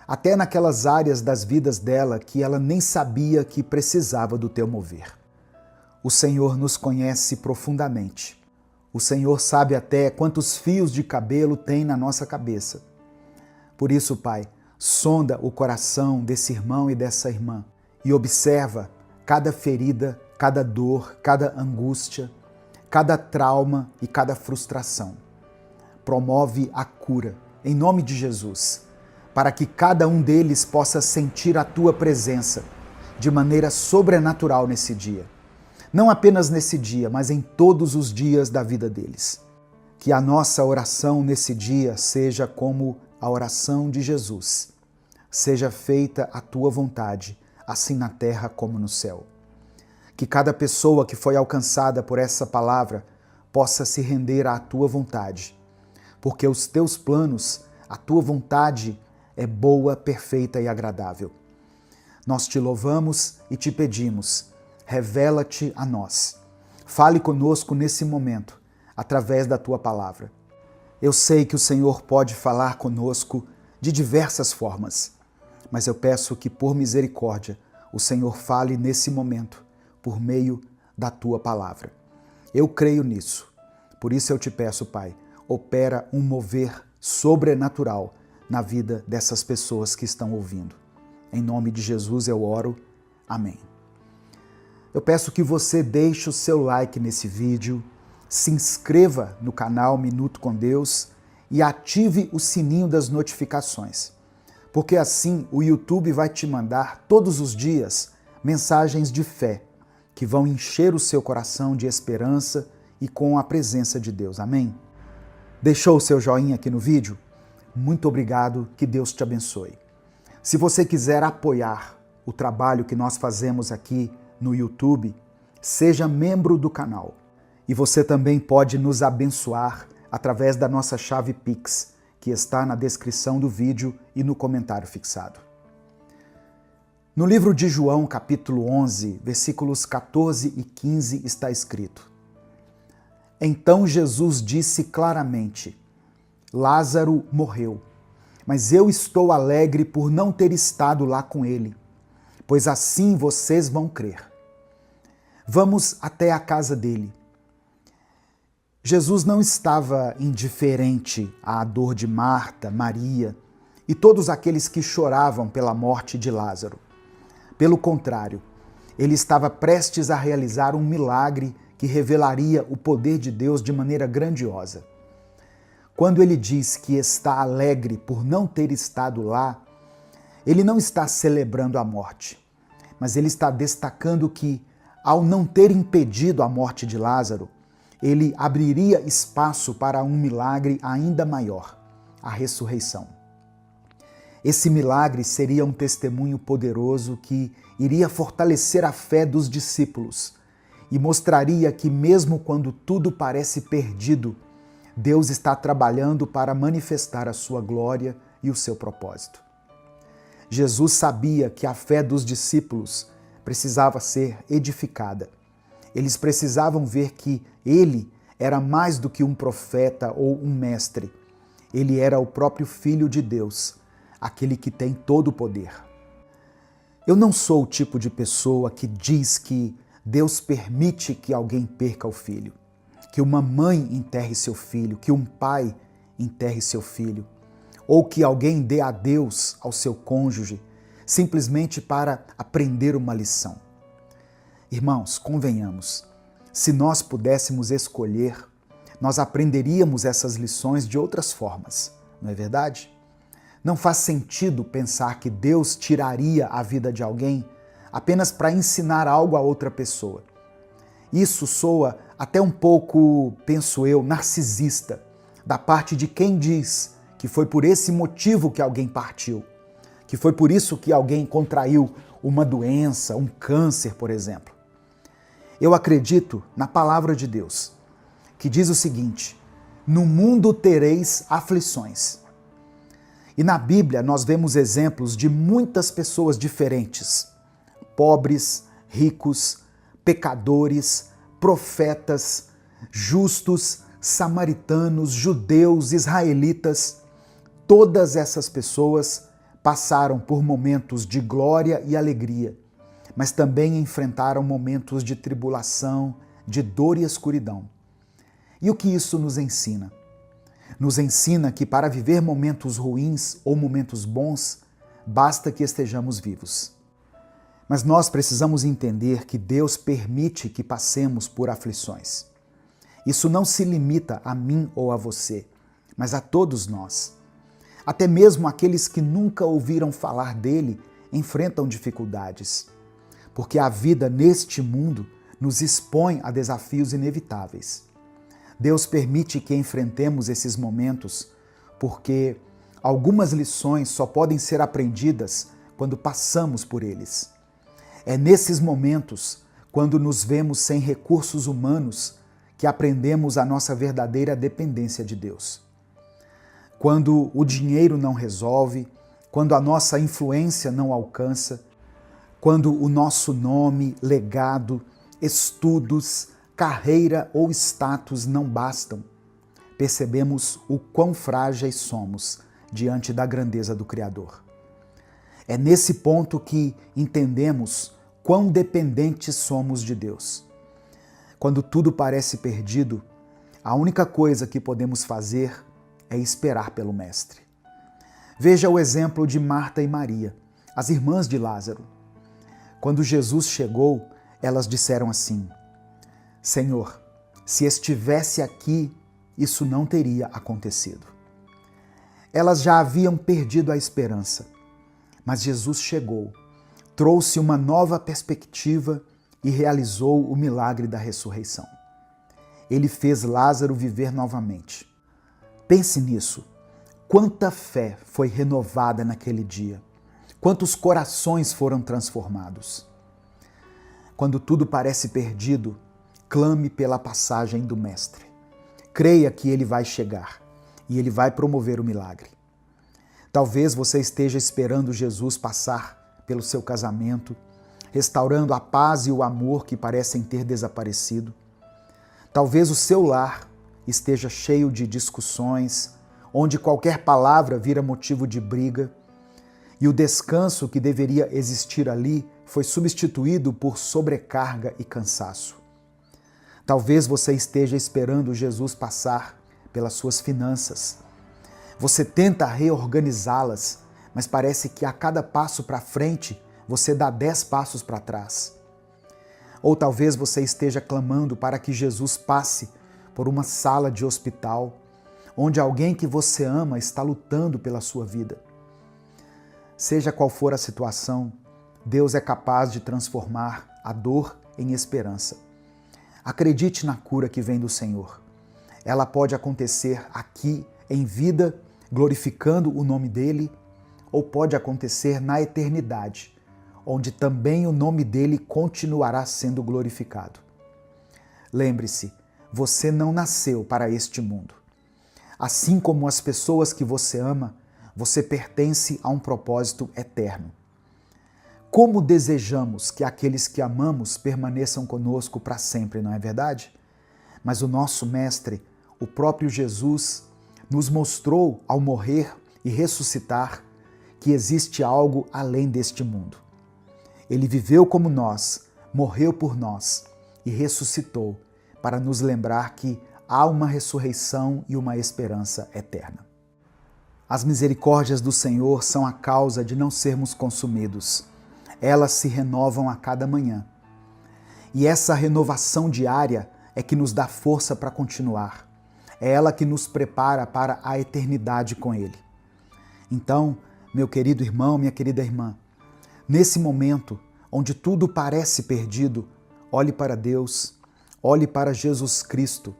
até naquelas áreas das vidas dela que ela nem sabia que precisava do Teu mover. O Senhor nos conhece profundamente. O Senhor sabe até quantos fios de cabelo tem na nossa cabeça. Por isso, Pai, sonda o coração desse irmão e dessa irmã e observa cada ferida, cada dor, cada angústia, cada trauma e cada frustração. Promove a cura, em nome de Jesus, para que cada um deles possa sentir a Tua presença de maneira sobrenatural nesse dia. Não apenas nesse dia, mas em todos os dias da vida deles. Que a nossa oração nesse dia seja como a oração de Jesus. Seja feita a Tua vontade, assim na terra como no céu. Que cada pessoa que foi alcançada por essa palavra possa se render à Tua vontade, porque os Teus planos, a Tua vontade é boa, perfeita e agradável. Nós te louvamos e te pedimos, revela-te a nós. Fale conosco nesse momento, através da Tua palavra. Eu sei que o Senhor pode falar conosco de diversas formas, mas eu peço que, por misericórdia, o Senhor fale nesse momento, por meio da Tua palavra. Eu creio nisso. Por isso eu te peço, Pai, opera um mover sobrenatural na vida dessas pessoas que estão ouvindo. Em nome de Jesus eu oro. Amém. Eu peço que você deixe o seu like nesse vídeo, se inscreva no canal Minuto com Deus e ative o sininho das notificações, porque assim o YouTube vai te mandar todos os dias mensagens de fé que vão encher o seu coração de esperança e com a presença de Deus. Amém? Deixou o seu joinha aqui no vídeo? Muito obrigado, que Deus te abençoe. Se você quiser apoiar o trabalho que nós fazemos aqui no YouTube, seja membro do canal. E você também pode nos abençoar através da nossa chave Pix, que está na descrição do vídeo e no comentário fixado. No livro de João, capítulo 11, versículos 14 e 15, está escrito: Então Jesus disse claramente: Lázaro morreu, mas eu estou alegre por não ter estado lá com ele, pois assim vocês vão crer. Vamos até a casa dele. Jesus não estava indiferente à dor de Marta, Maria e todos aqueles que choravam pela morte de Lázaro. Pelo contrário, ele estava prestes a realizar um milagre que revelaria o poder de Deus de maneira grandiosa. Quando ele diz que está alegre por não ter estado lá, ele não está celebrando a morte, mas ele está destacando que, ao não ter impedido a morte de Lázaro, ele abriria espaço para um milagre ainda maior, a ressurreição. Esse milagre seria um testemunho poderoso que iria fortalecer a fé dos discípulos e mostraria que, mesmo quando tudo parece perdido, Deus está trabalhando para manifestar a sua glória e o seu propósito. Jesus sabia que a fé dos discípulos precisava ser edificada. Eles precisavam ver que ele era mais do que um profeta ou um mestre. Ele era o próprio Filho de Deus, aquele que tem todo o poder. Eu não sou o tipo de pessoa que diz que Deus permite que alguém perca o filho, que uma mãe enterre seu filho, que um pai enterre seu filho, ou que alguém dê adeus ao seu cônjuge simplesmente para aprender uma lição. Irmãos, convenhamos, se nós pudéssemos escolher, nós aprenderíamos essas lições de outras formas, não é verdade? Não faz sentido pensar que Deus tiraria a vida de alguém apenas para ensinar algo a outra pessoa. Isso soa até um pouco, penso eu, narcisista, da parte de quem diz que foi por esse motivo que alguém partiu, que foi por isso que alguém contraiu uma doença, um câncer, por exemplo. Eu acredito na palavra de Deus, que diz o seguinte: no mundo tereis aflições. E na Bíblia nós vemos exemplos de muitas pessoas diferentes, pobres, ricos, pecadores, profetas, justos, samaritanos, judeus, israelitas. Todas essas pessoas passaram por momentos de glória e alegria, mas também enfrentaram momentos de tribulação, de dor e escuridão. E o que isso nos ensina? Nos ensina que para viver momentos ruins ou momentos bons, basta que estejamos vivos. Mas nós precisamos entender que Deus permite que passemos por aflições. Isso não se limita a mim ou a você, mas a todos nós. Até mesmo aqueles que nunca ouviram falar dele enfrentam dificuldades, porque a vida neste mundo nos expõe a desafios inevitáveis. Deus permite que enfrentemos esses momentos porque algumas lições só podem ser aprendidas quando passamos por eles. É nesses momentos, quando nos vemos sem recursos humanos, que aprendemos a nossa verdadeira dependência de Deus. Quando o dinheiro não resolve, quando a nossa influência não alcança, quando o nosso nome, legado, estudos, carreira ou status não bastam, percebemos o quão frágeis somos diante da grandeza do Criador. É nesse ponto que entendemos quão dependentes somos de Deus. Quando tudo parece perdido, a única coisa que podemos fazer é esperar pelo Mestre. Veja o exemplo de Marta e Maria, as irmãs de Lázaro. Quando Jesus chegou, elas disseram assim: Senhor, se estivesse aqui, isso não teria acontecido. Elas já haviam perdido a esperança, mas Jesus chegou, trouxe uma nova perspectiva e realizou o milagre da ressurreição. Ele fez Lázaro viver novamente. Pense nisso. Quanta fé foi renovada naquele dia? Quantos corações foram transformados? Quando tudo parece perdido, clame pela passagem do Mestre. Creia que ele vai chegar e ele vai promover o milagre. Talvez você esteja esperando Jesus passar pelo seu casamento, restaurando a paz e o amor que parecem ter desaparecido. Talvez o seu lar esteja cheio de discussões, onde qualquer palavra vira motivo de briga, e o descanso que deveria existir ali foi substituído por sobrecarga e cansaço. Talvez você esteja esperando Jesus passar pelas suas finanças. Você tenta reorganizá-las, mas parece que a cada passo para frente você dá 10 passos para trás. Ou talvez você esteja clamando para que Jesus passe por uma sala de hospital, onde alguém que você ama está lutando pela sua vida. Seja qual for a situação, Deus é capaz de transformar a dor em esperança. Acredite na cura que vem do Senhor. Ela pode acontecer aqui em vida, glorificando o nome dele, ou pode acontecer na eternidade, onde também o nome dele continuará sendo glorificado. Lembre-se, você não nasceu para este mundo. Assim como as pessoas que você ama, você pertence a um propósito eterno. Como desejamos que aqueles que amamos permaneçam conosco para sempre, não é verdade? Mas o nosso Mestre, o próprio Jesus, nos mostrou ao morrer e ressuscitar que existe algo além deste mundo. Ele viveu como nós, morreu por nós e ressuscitou para nos lembrar que há uma ressurreição e uma esperança eterna. As misericórdias do Senhor são a causa de não sermos consumidos. Elas se renovam a cada manhã. E essa renovação diária é que nos dá força para continuar. É ela que nos prepara para a eternidade com Ele. Então, meu querido irmão, minha querida irmã, nesse momento onde tudo parece perdido, olhe para Deus, olhe para Jesus Cristo,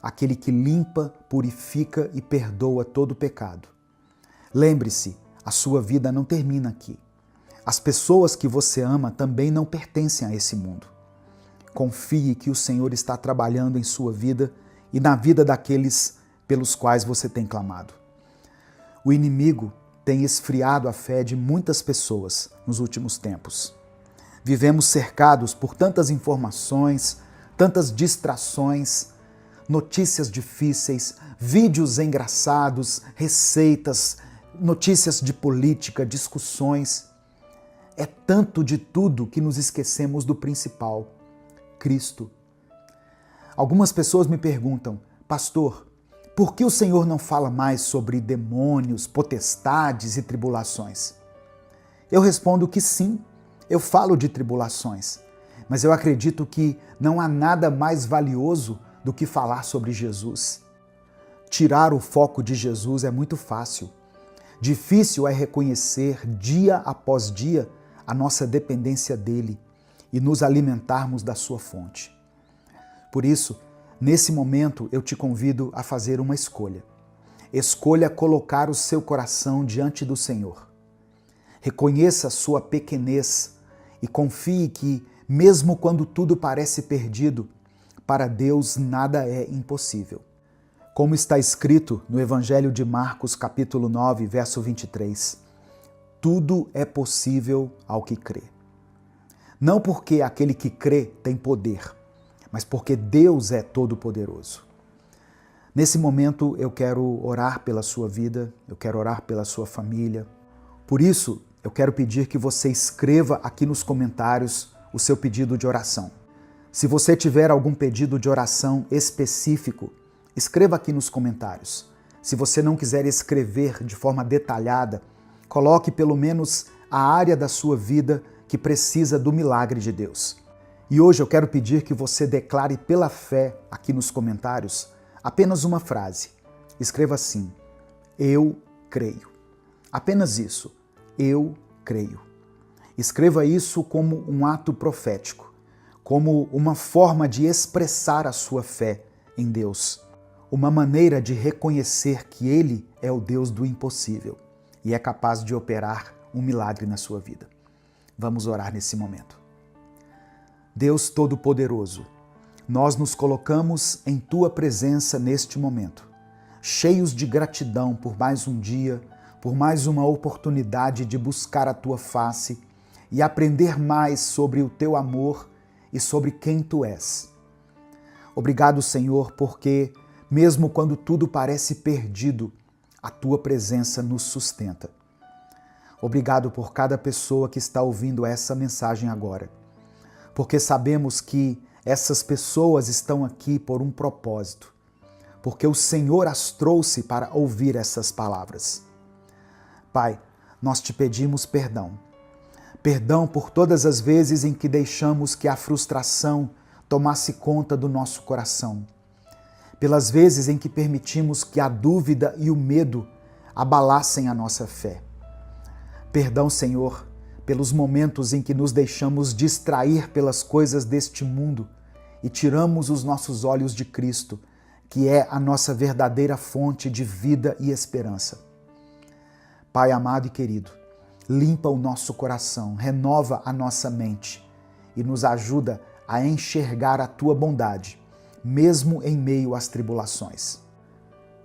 aquele que limpa, purifica e perdoa todo pecado. Lembre-se, a sua vida não termina aqui. As pessoas que você ama também não pertencem a esse mundo. Confie que o Senhor está trabalhando em sua vida e na vida daqueles pelos quais você tem clamado. O inimigo tem esfriado a fé de muitas pessoas nos últimos tempos. Vivemos cercados por tantas informações, tantas distrações, notícias difíceis, vídeos engraçados, receitas, notícias de política, discussões. É tanto de tudo que nos esquecemos do principal, Cristo. Algumas pessoas me perguntam, pastor, por que o Senhor não fala mais sobre demônios, potestades e tribulações? Eu respondo que sim, eu falo de tribulações, mas eu acredito que não há nada mais valioso do que falar sobre Jesus. Tirar o foco de Jesus é muito fácil. Difícil é reconhecer dia após dia a nossa dependência dele e nos alimentarmos da sua fonte. Por isso, nesse momento eu te convido a fazer uma escolha. Escolha colocar o seu coração diante do Senhor. Reconheça a sua pequenez e confie que, mesmo quando tudo parece perdido, para Deus nada é impossível. Como está escrito no Evangelho de Marcos, capítulo 9, verso 23, tudo é possível ao que crê. Não porque aquele que crê tem poder, mas porque Deus é todo-poderoso. Nesse momento eu quero orar pela sua vida, eu quero orar pela sua família. Por isso, eu quero pedir que você escreva aqui nos comentários o seu pedido de oração. Se você tiver algum pedido de oração específico, escreva aqui nos comentários. Se você não quiser escrever de forma detalhada, coloque pelo menos a área da sua vida que precisa do milagre de Deus. E hoje eu quero pedir que você declare pela fé aqui nos comentários apenas uma frase. Escreva assim: eu creio. Apenas isso. Eu creio. Escreva isso como um ato profético, como uma forma de expressar a sua fé em Deus, uma maneira de reconhecer que Ele é o Deus do impossível e é capaz de operar um milagre na sua vida. Vamos orar nesse momento. Deus Todo-Poderoso, nós nos colocamos em Tua presença neste momento, cheios de gratidão por mais um dia, por mais uma oportunidade de buscar a Tua face e aprender mais sobre o Teu amor e sobre quem Tu és. Obrigado, Senhor, porque mesmo quando tudo parece perdido, a Tua presença nos sustenta. Obrigado por cada pessoa que está ouvindo essa mensagem agora, porque sabemos que essas pessoas estão aqui por um propósito, porque o Senhor as trouxe para ouvir essas palavras. Pai, nós te pedimos perdão. Perdão por todas as vezes em que deixamos que a frustração tomasse conta do nosso coração. Pelas vezes em que permitimos que a dúvida e o medo abalassem a nossa fé. Perdão, Senhor, pelos momentos em que nos deixamos distrair pelas coisas deste mundo e tiramos os nossos olhos de Cristo, que é a nossa verdadeira fonte de vida e esperança. Pai amado e querido, limpa o nosso coração, renova a nossa mente e nos ajuda a enxergar a Tua bondade, mesmo em meio às tribulações.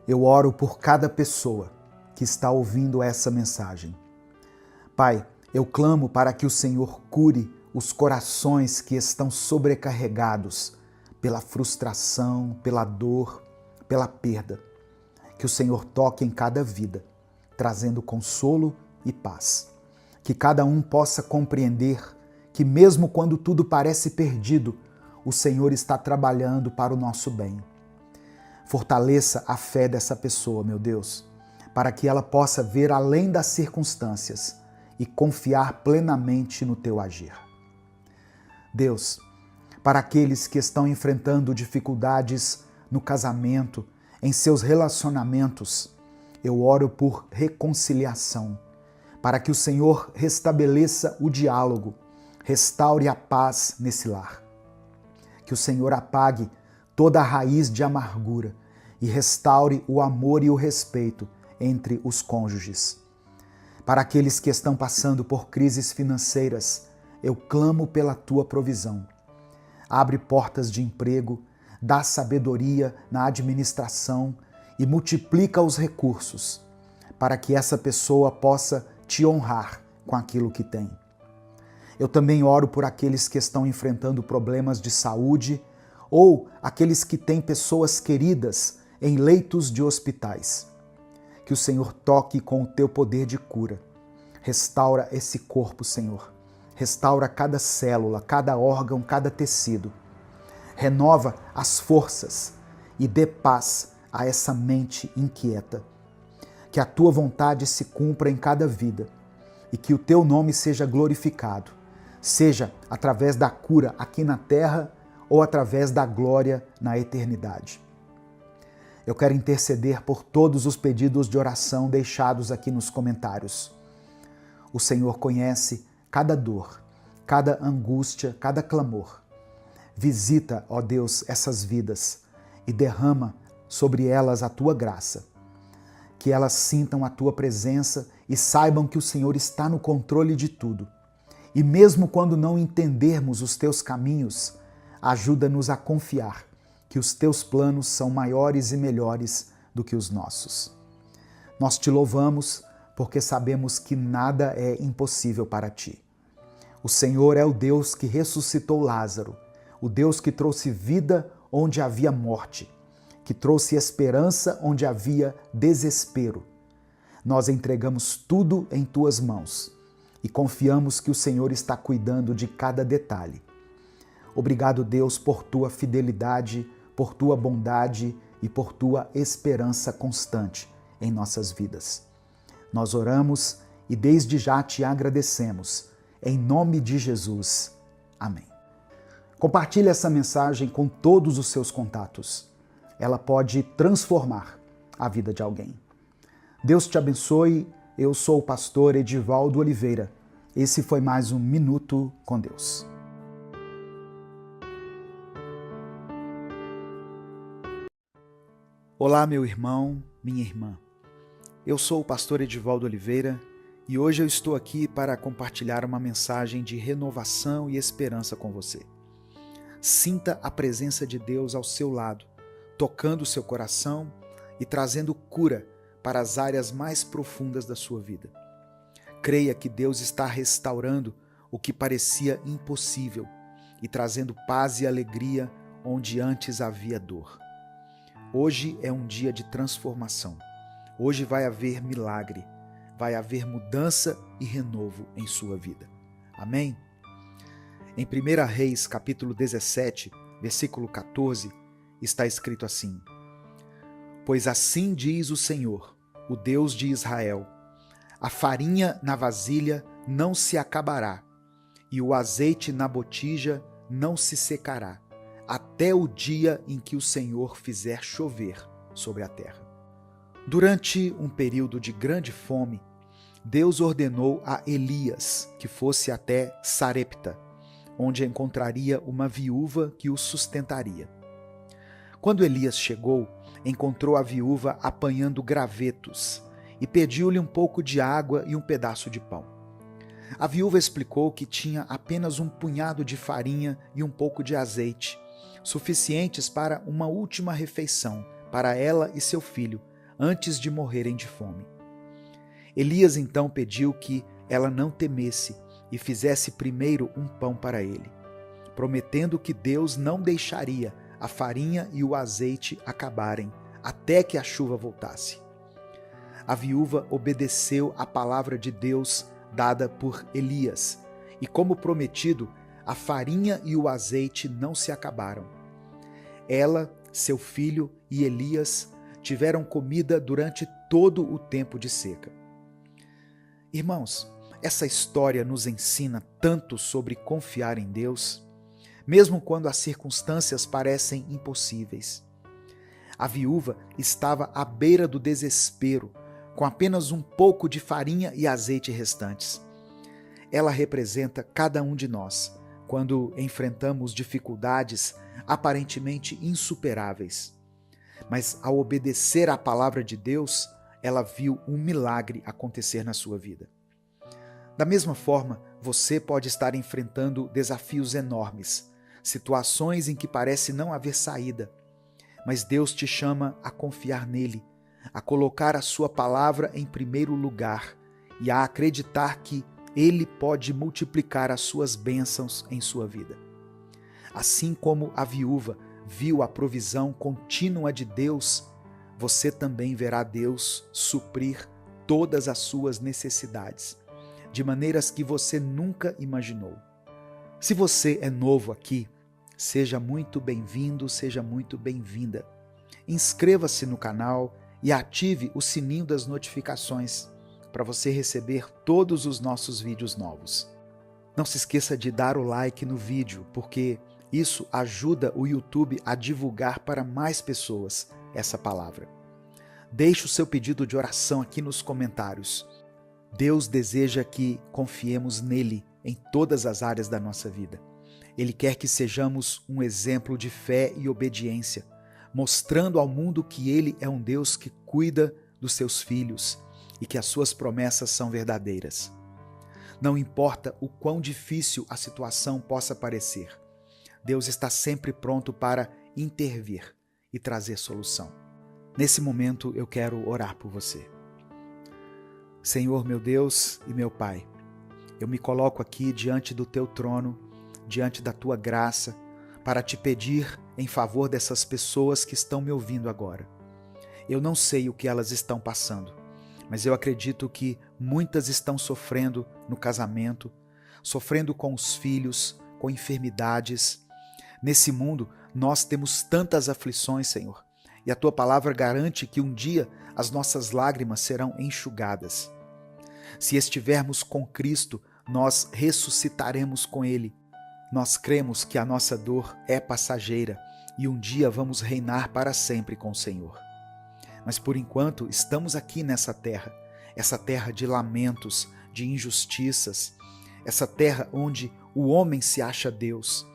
Eu oro por cada pessoa que está ouvindo essa mensagem. Pai, eu clamo para que o Senhor cure os corações que estão sobrecarregados pela frustração, pela dor, pela perda. Que o Senhor toque em cada vida, trazendo consolo e paz. Que cada um possa compreender que mesmo quando tudo parece perdido, o Senhor está trabalhando para o nosso bem. Fortaleça a fé dessa pessoa, meu Deus, para que ela possa ver além das circunstâncias e confiar plenamente no Teu agir. Deus, para aqueles que estão enfrentando dificuldades no casamento, em seus relacionamentos, eu oro por reconciliação, para que o Senhor restabeleça o diálogo, restaure a paz nesse lar. Que o Senhor apague toda a raiz de amargura e restaure o amor e o respeito entre os cônjuges. Para aqueles que estão passando por crises financeiras, eu clamo pela Tua provisão. Abre portas de emprego, dá sabedoria na administração e multiplica os recursos para que essa pessoa possa Te honrar com aquilo que tem. Eu também oro por aqueles que estão enfrentando problemas de saúde ou aqueles que têm pessoas queridas em leitos de hospitais. Que o Senhor toque com o Teu poder de cura. Restaura esse corpo, Senhor. Restaura cada célula, cada órgão, cada tecido. Renova as forças e dê paz a essa mente inquieta. Que a Tua vontade se cumpra em cada vida e que o Teu nome seja glorificado, seja através da cura aqui na terra ou através da glória na eternidade. Eu quero interceder por todos os pedidos de oração deixados aqui nos comentários. O Senhor conhece cada dor, cada angústia, cada clamor. Visita, ó Deus, essas vidas e derrama sobre elas a Tua graça. Que elas sintam a Tua presença e saibam que o Senhor está no controle de tudo. E mesmo quando não entendermos os Teus caminhos, ajuda-nos a confiar que os Teus planos são maiores e melhores do que os nossos. Nós Te louvamos porque sabemos que nada é impossível para Ti. O Senhor é o Deus que ressuscitou Lázaro, o Deus que trouxe vida onde havia morte, que trouxe esperança onde havia desespero. Nós entregamos tudo em Tuas mãos e confiamos que o Senhor está cuidando de cada detalhe. Obrigado, Deus, por Tua fidelidade, por Tua bondade e por Tua esperança constante em nossas vidas. Nós oramos e desde já Te agradecemos. Em nome de Jesus. Amém. Compartilhe essa mensagem com todos os seus contatos. Ela pode transformar a vida de alguém. Deus te abençoe. Eu sou o pastor Edivaldo Oliveira. Esse foi mais um Minuto com Deus. Olá, meu irmão, minha irmã. Eu sou o pastor Edivaldo Oliveira e hoje eu estou aqui para compartilhar uma mensagem de renovação e esperança com você. Sinta a presença de Deus ao seu lado, tocando o seu coração e trazendo cura para as áreas mais profundas da sua vida. Creia que Deus está restaurando o que parecia impossível e trazendo paz e alegria onde antes havia dor. Hoje é um dia de transformação. Hoje vai haver milagre, vai haver mudança e renovo em sua vida. Amém? Em 1 Reis, capítulo 17, versículo 14, está escrito assim: Pois assim diz o Senhor, o Deus de Israel, a farinha na vasilha não se acabará, e o azeite na botija não se secará, até o dia em que o Senhor fizer chover sobre a terra. Durante um período de grande fome, Deus ordenou a Elias que fosse até Sarepta, onde encontraria uma viúva que o sustentaria. Quando Elias chegou, encontrou a viúva apanhando gravetos e pediu-lhe um pouco de água e um pedaço de pão. A viúva explicou que tinha apenas um punhado de farinha e um pouco de azeite, suficientes para uma última refeição para ela e seu filho, antes de morrerem de fome. Elias então pediu que ela não temesse e fizesse primeiro um pão para ele, prometendo que Deus não deixaria a farinha e o azeite acabarem até que a chuva voltasse. A viúva obedeceu à palavra de Deus dada por Elias, e como prometido, a farinha e o azeite não se acabaram. Ela, seu filho e Elias tiveram comida durante todo o tempo de seca. Irmãos, essa história nos ensina tanto sobre confiar em Deus, mesmo quando as circunstâncias parecem impossíveis. A viúva estava à beira do desespero, com apenas um pouco de farinha e azeite restantes. Ela representa cada um de nós, quando enfrentamos dificuldades aparentemente insuperáveis. Mas ao obedecer à palavra de Deus, ela viu um milagre acontecer na sua vida. Da mesma forma, você pode estar enfrentando desafios enormes, situações em que parece não haver saída, mas Deus te chama a confiar nele, a colocar a sua palavra em primeiro lugar e a acreditar que ele pode multiplicar as suas bênçãos em sua vida. Assim como a viúva viu a provisão contínua de Deus, você também verá Deus suprir todas as suas necessidades, de maneiras que você nunca imaginou. Se você é novo aqui, seja muito bem-vindo, seja muito bem-vinda. Inscreva-se no canal e ative o sininho das notificações para você receber todos os nossos vídeos novos. Não se esqueça de dar o like no vídeo, porque isso ajuda o YouTube a divulgar para mais pessoas essa palavra. Deixe o seu pedido de oração aqui nos comentários. Deus deseja que confiemos nele em todas as áreas da nossa vida. Ele quer que sejamos um exemplo de fé e obediência, mostrando ao mundo que ele é um Deus que cuida dos seus filhos e que as suas promessas são verdadeiras. Não importa o quão difícil a situação possa parecer, Deus está sempre pronto para intervir e trazer solução. Nesse momento eu quero orar por você. Senhor, meu Deus e meu Pai, eu me coloco aqui diante do teu trono, diante da tua graça, para te pedir em favor dessas pessoas que estão me ouvindo agora. Eu não sei o que elas estão passando, mas eu acredito que muitas estão sofrendo no casamento, sofrendo com os filhos, com enfermidades. Nesse mundo, nós temos tantas aflições, Senhor, e a tua palavra garante que um dia as nossas lágrimas serão enxugadas. Se estivermos com Cristo, nós ressuscitaremos com Ele. Nós cremos que a nossa dor é passageira e um dia vamos reinar para sempre com o Senhor. Mas por enquanto estamos aqui nessa terra, essa terra de lamentos, de injustiças, essa terra onde o homem se acha Deus.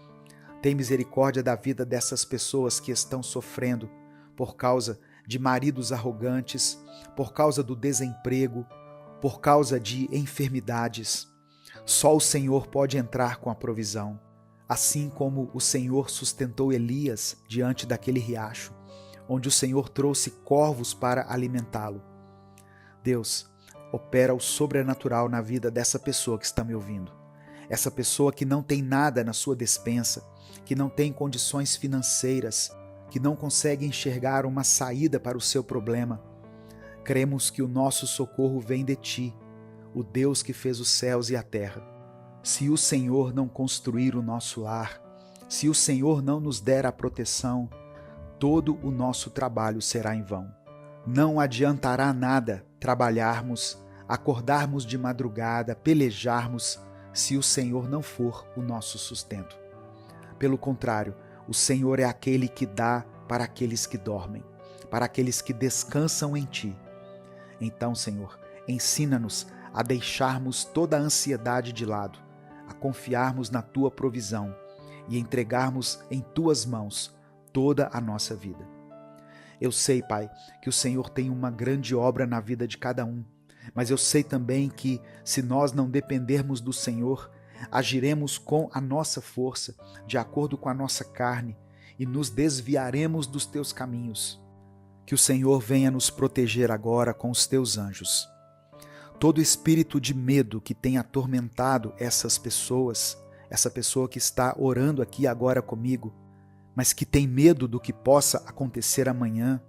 Tem misericórdia da vida dessas pessoas que estão sofrendo por causa de maridos arrogantes, por causa do desemprego, por causa de enfermidades. Só o Senhor pode entrar com a provisão. Assim como o Senhor sustentou Elias diante daquele riacho, onde o Senhor trouxe corvos para alimentá-lo. Deus, opera o sobrenatural na vida dessa pessoa que está me ouvindo. Essa pessoa que não tem nada na sua despensa, que não tem condições financeiras, que não consegue enxergar uma saída para o seu problema. Cremos que o nosso socorro vem de ti, o Deus que fez os céus e a terra. Se o Senhor não construir o nosso lar, se o Senhor não nos der a proteção, todo o nosso trabalho será em vão. Não adiantará nada trabalharmos, acordarmos de madrugada, pelejarmos, se o Senhor não for o nosso sustento. Pelo contrário, o Senhor é aquele que dá para aqueles que dormem, para aqueles que descansam em ti. Então, Senhor, ensina-nos a deixarmos toda a ansiedade de lado, a confiarmos na tua provisão e entregarmos em tuas mãos toda a nossa vida. Eu sei, Pai, que o Senhor tem uma grande obra na vida de cada um, mas eu sei também que, se nós não dependermos do Senhor, agiremos com a nossa força, de acordo com a nossa carne, e nos desviaremos dos teus caminhos. Que o Senhor venha nos proteger agora com os teus anjos. Todo espírito de medo que tem atormentado essas pessoas, essa pessoa que está orando aqui agora comigo, mas que tem medo do que possa acontecer amanhã,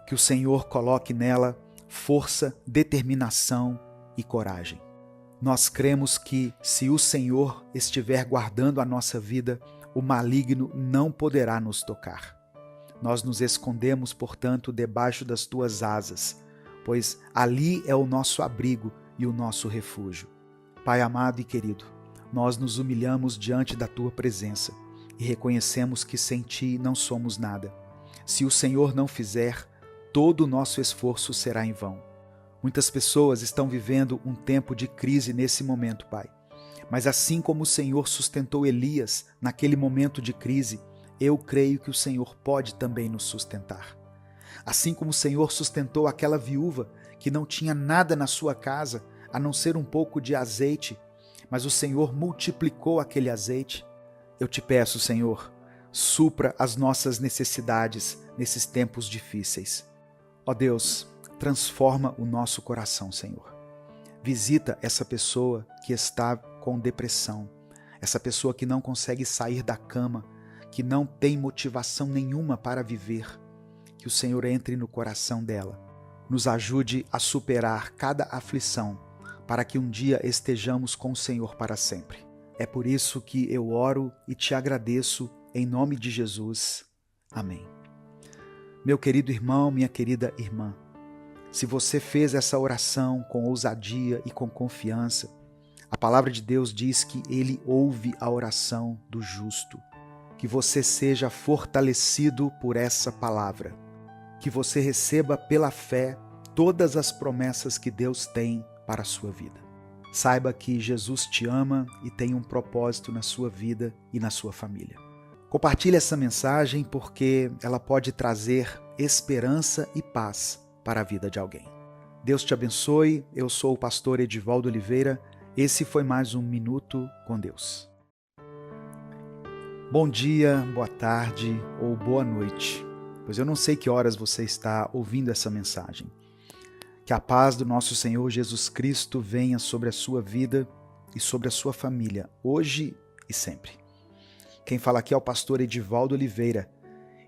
que o Senhor coloque nela força, determinação e coragem. Nós cremos que, se o Senhor estiver guardando a nossa vida, o maligno não poderá nos tocar. Nós nos escondemos, portanto, debaixo das tuas asas, pois ali é o nosso abrigo e o nosso refúgio. Pai amado e querido, nós nos humilhamos diante da tua presença e reconhecemos que sem ti não somos nada. Se o Senhor não fizer, todo o nosso esforço será em vão. Muitas pessoas estão vivendo um tempo de crise nesse momento, Pai. Mas assim como o Senhor sustentou Elias naquele momento de crise, eu creio que o Senhor pode também nos sustentar. Assim como o Senhor sustentou aquela viúva que não tinha nada na sua casa, a não ser um pouco de azeite, mas o Senhor multiplicou aquele azeite. Eu te peço, Senhor, supra as nossas necessidades nesses tempos difíceis. Ó Deus, transforma o nosso coração, Senhor. Visita essa pessoa que está com depressão, essa pessoa que não consegue sair da cama, que não tem motivação nenhuma para viver. Que o Senhor entre no coração dela, nos ajude a superar cada aflição, para que um dia estejamos com o Senhor para sempre. É por isso que eu oro e te agradeço em nome de Jesus. Amém. Meu querido irmão, minha querida irmã, se você fez essa oração com ousadia e com confiança, a palavra de Deus diz que Ele ouve a oração do justo. Que você seja fortalecido por essa palavra. Que você receba pela fé todas as promessas que Deus tem para a sua vida. Saiba que Jesus te ama e tem um propósito na sua vida e na sua família. Compartilhe essa mensagem porque ela pode trazer esperança e paz para a vida de alguém. Deus te abençoe. Eu sou o pastor Edivaldo Oliveira. Esse foi mais um Minuto com Deus. Bom dia, boa tarde ou boa noite, pois eu não sei que horas você está ouvindo essa mensagem. Que a paz do nosso Senhor Jesus Cristo venha sobre a sua vida e sobre a sua família, hoje e sempre. Quem fala aqui é o pastor Edivaldo Oliveira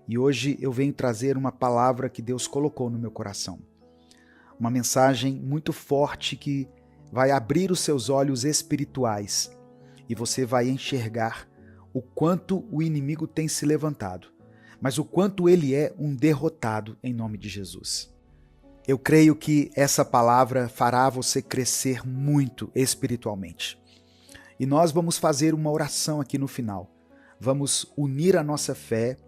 e hoje eu venho trazer uma palavra que Deus colocou no meu coração. Uma mensagem muito forte que vai abrir os seus olhos espirituais e você vai enxergar o quanto o inimigo tem se levantado, mas o quanto ele é um derrotado em nome de Jesus. Eu creio que essa palavra fará você crescer muito espiritualmente. E nós vamos fazer uma oração aqui no final. Vamos unir a nossa fé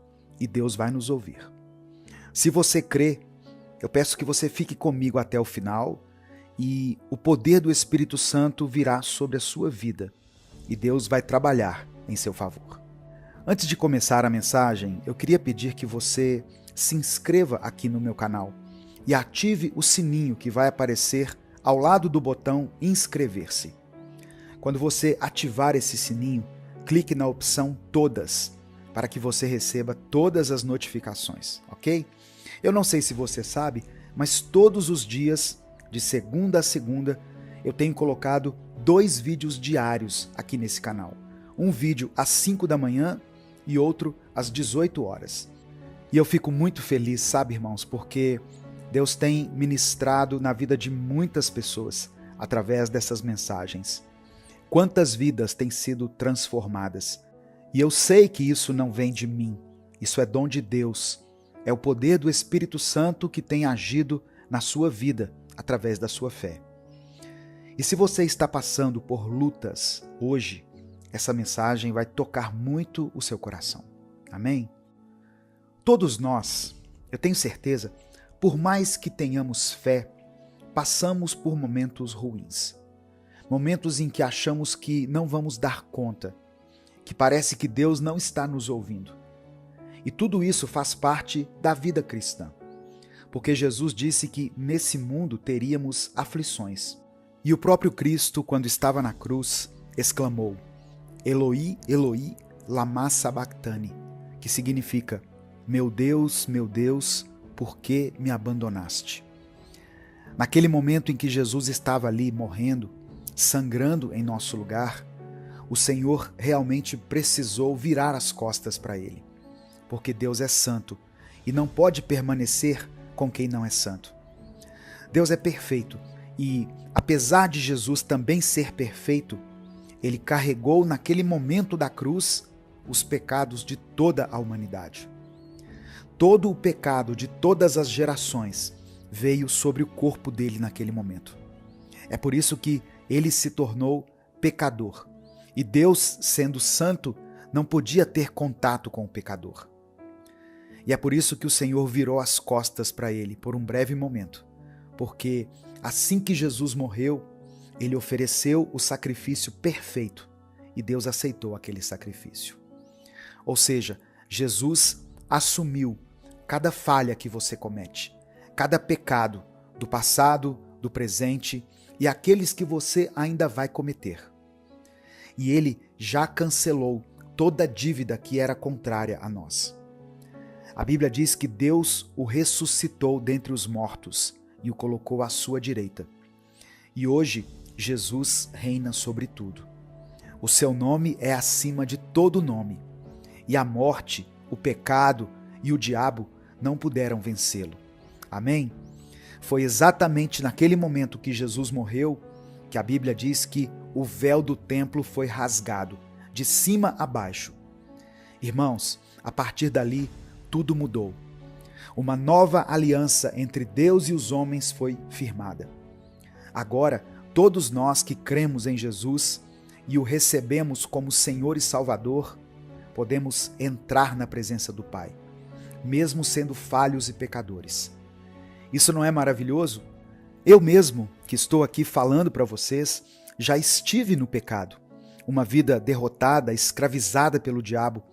e Deus vai nos ouvir. Se você crê, eu peço que você fique comigo até o final e o poder do Espírito Santo virá sobre a sua vida e Deus vai trabalhar em seu favor. Antes de começar a mensagem, eu queria pedir que você se inscreva aqui no meu canal e ative o sininho que vai aparecer ao lado do botão inscrever-se. Quando você ativar esse sininho, clique na opção Todas, para que você receba todas as notificações, ok? Eu não sei se você sabe, mas todos os dias, de segunda a segunda, eu tenho colocado 2 vídeos diários aqui nesse canal. Um vídeo às 5 da manhã e outro às 18 horas. E eu fico muito feliz, sabe, irmãos, porque Deus tem ministrado na vida de muitas pessoas através dessas mensagens. Quantas vidas têm sido transformadas? E eu sei que isso não vem de mim, isso é dom de Deus. É o poder do Espírito Santo que tem agido na sua vida através da sua fé. E se você está passando por lutas hoje, essa mensagem vai tocar muito o seu coração. Amém? Todos nós, eu tenho certeza, por mais que tenhamos fé, passamos por momentos ruins. Momentos em que achamos que não vamos dar conta, que parece que Deus não está nos ouvindo. E tudo isso faz parte da vida cristã. porque Jesus disse que nesse mundo teríamos aflições. E o próprio Cristo, quando estava na cruz, exclamou: Eloi, Eloi, lama sabachthani, que significa: meu Deus, por que me abandonaste? Naquele momento em que Jesus estava ali morrendo, sangrando em nosso lugar, o Senhor realmente precisou virar as costas para ele, porque Deus é santo e não pode permanecer com quem não é santo. Deus é perfeito e, apesar de Jesus também ser perfeito, ele carregou naquele momento da cruz os pecados de toda a humanidade. Todo o pecado de todas as gerações veio sobre o corpo dele naquele momento. É por isso que ele se tornou pecador. E Deus, sendo santo, não podia ter contato com o pecador. E é por isso que o Senhor virou as costas para ele por um breve momento, porque assim que Jesus morreu, ele ofereceu o sacrifício perfeito e Deus aceitou aquele sacrifício. Ou seja, Jesus assumiu cada falha que você comete, cada pecado do passado, do presente e aqueles que você ainda vai cometer. E ele já cancelou toda dívida que era contrária a nós. A Bíblia diz que Deus o ressuscitou dentre os mortos e o colocou à sua direita. E hoje, Jesus reina sobre tudo. O seu nome é acima de todo nome. E a morte, o pecado e o diabo não puderam vencê-lo. Amém? Foi exatamente naquele momento que Jesus morreu que a Bíblia diz que o véu do templo foi rasgado, de cima a baixo. Irmãos, a partir dali, tudo mudou. Uma nova aliança entre Deus e os homens foi firmada. Agora, todos nós que cremos em Jesus e o recebemos como Senhor e Salvador, podemos entrar na presença do Pai, mesmo sendo falhos e pecadores. Isso não é maravilhoso? Eu mesmo, que estou aqui falando para vocês, já estive no pecado, uma vida derrotada, escravizada pelo diabo,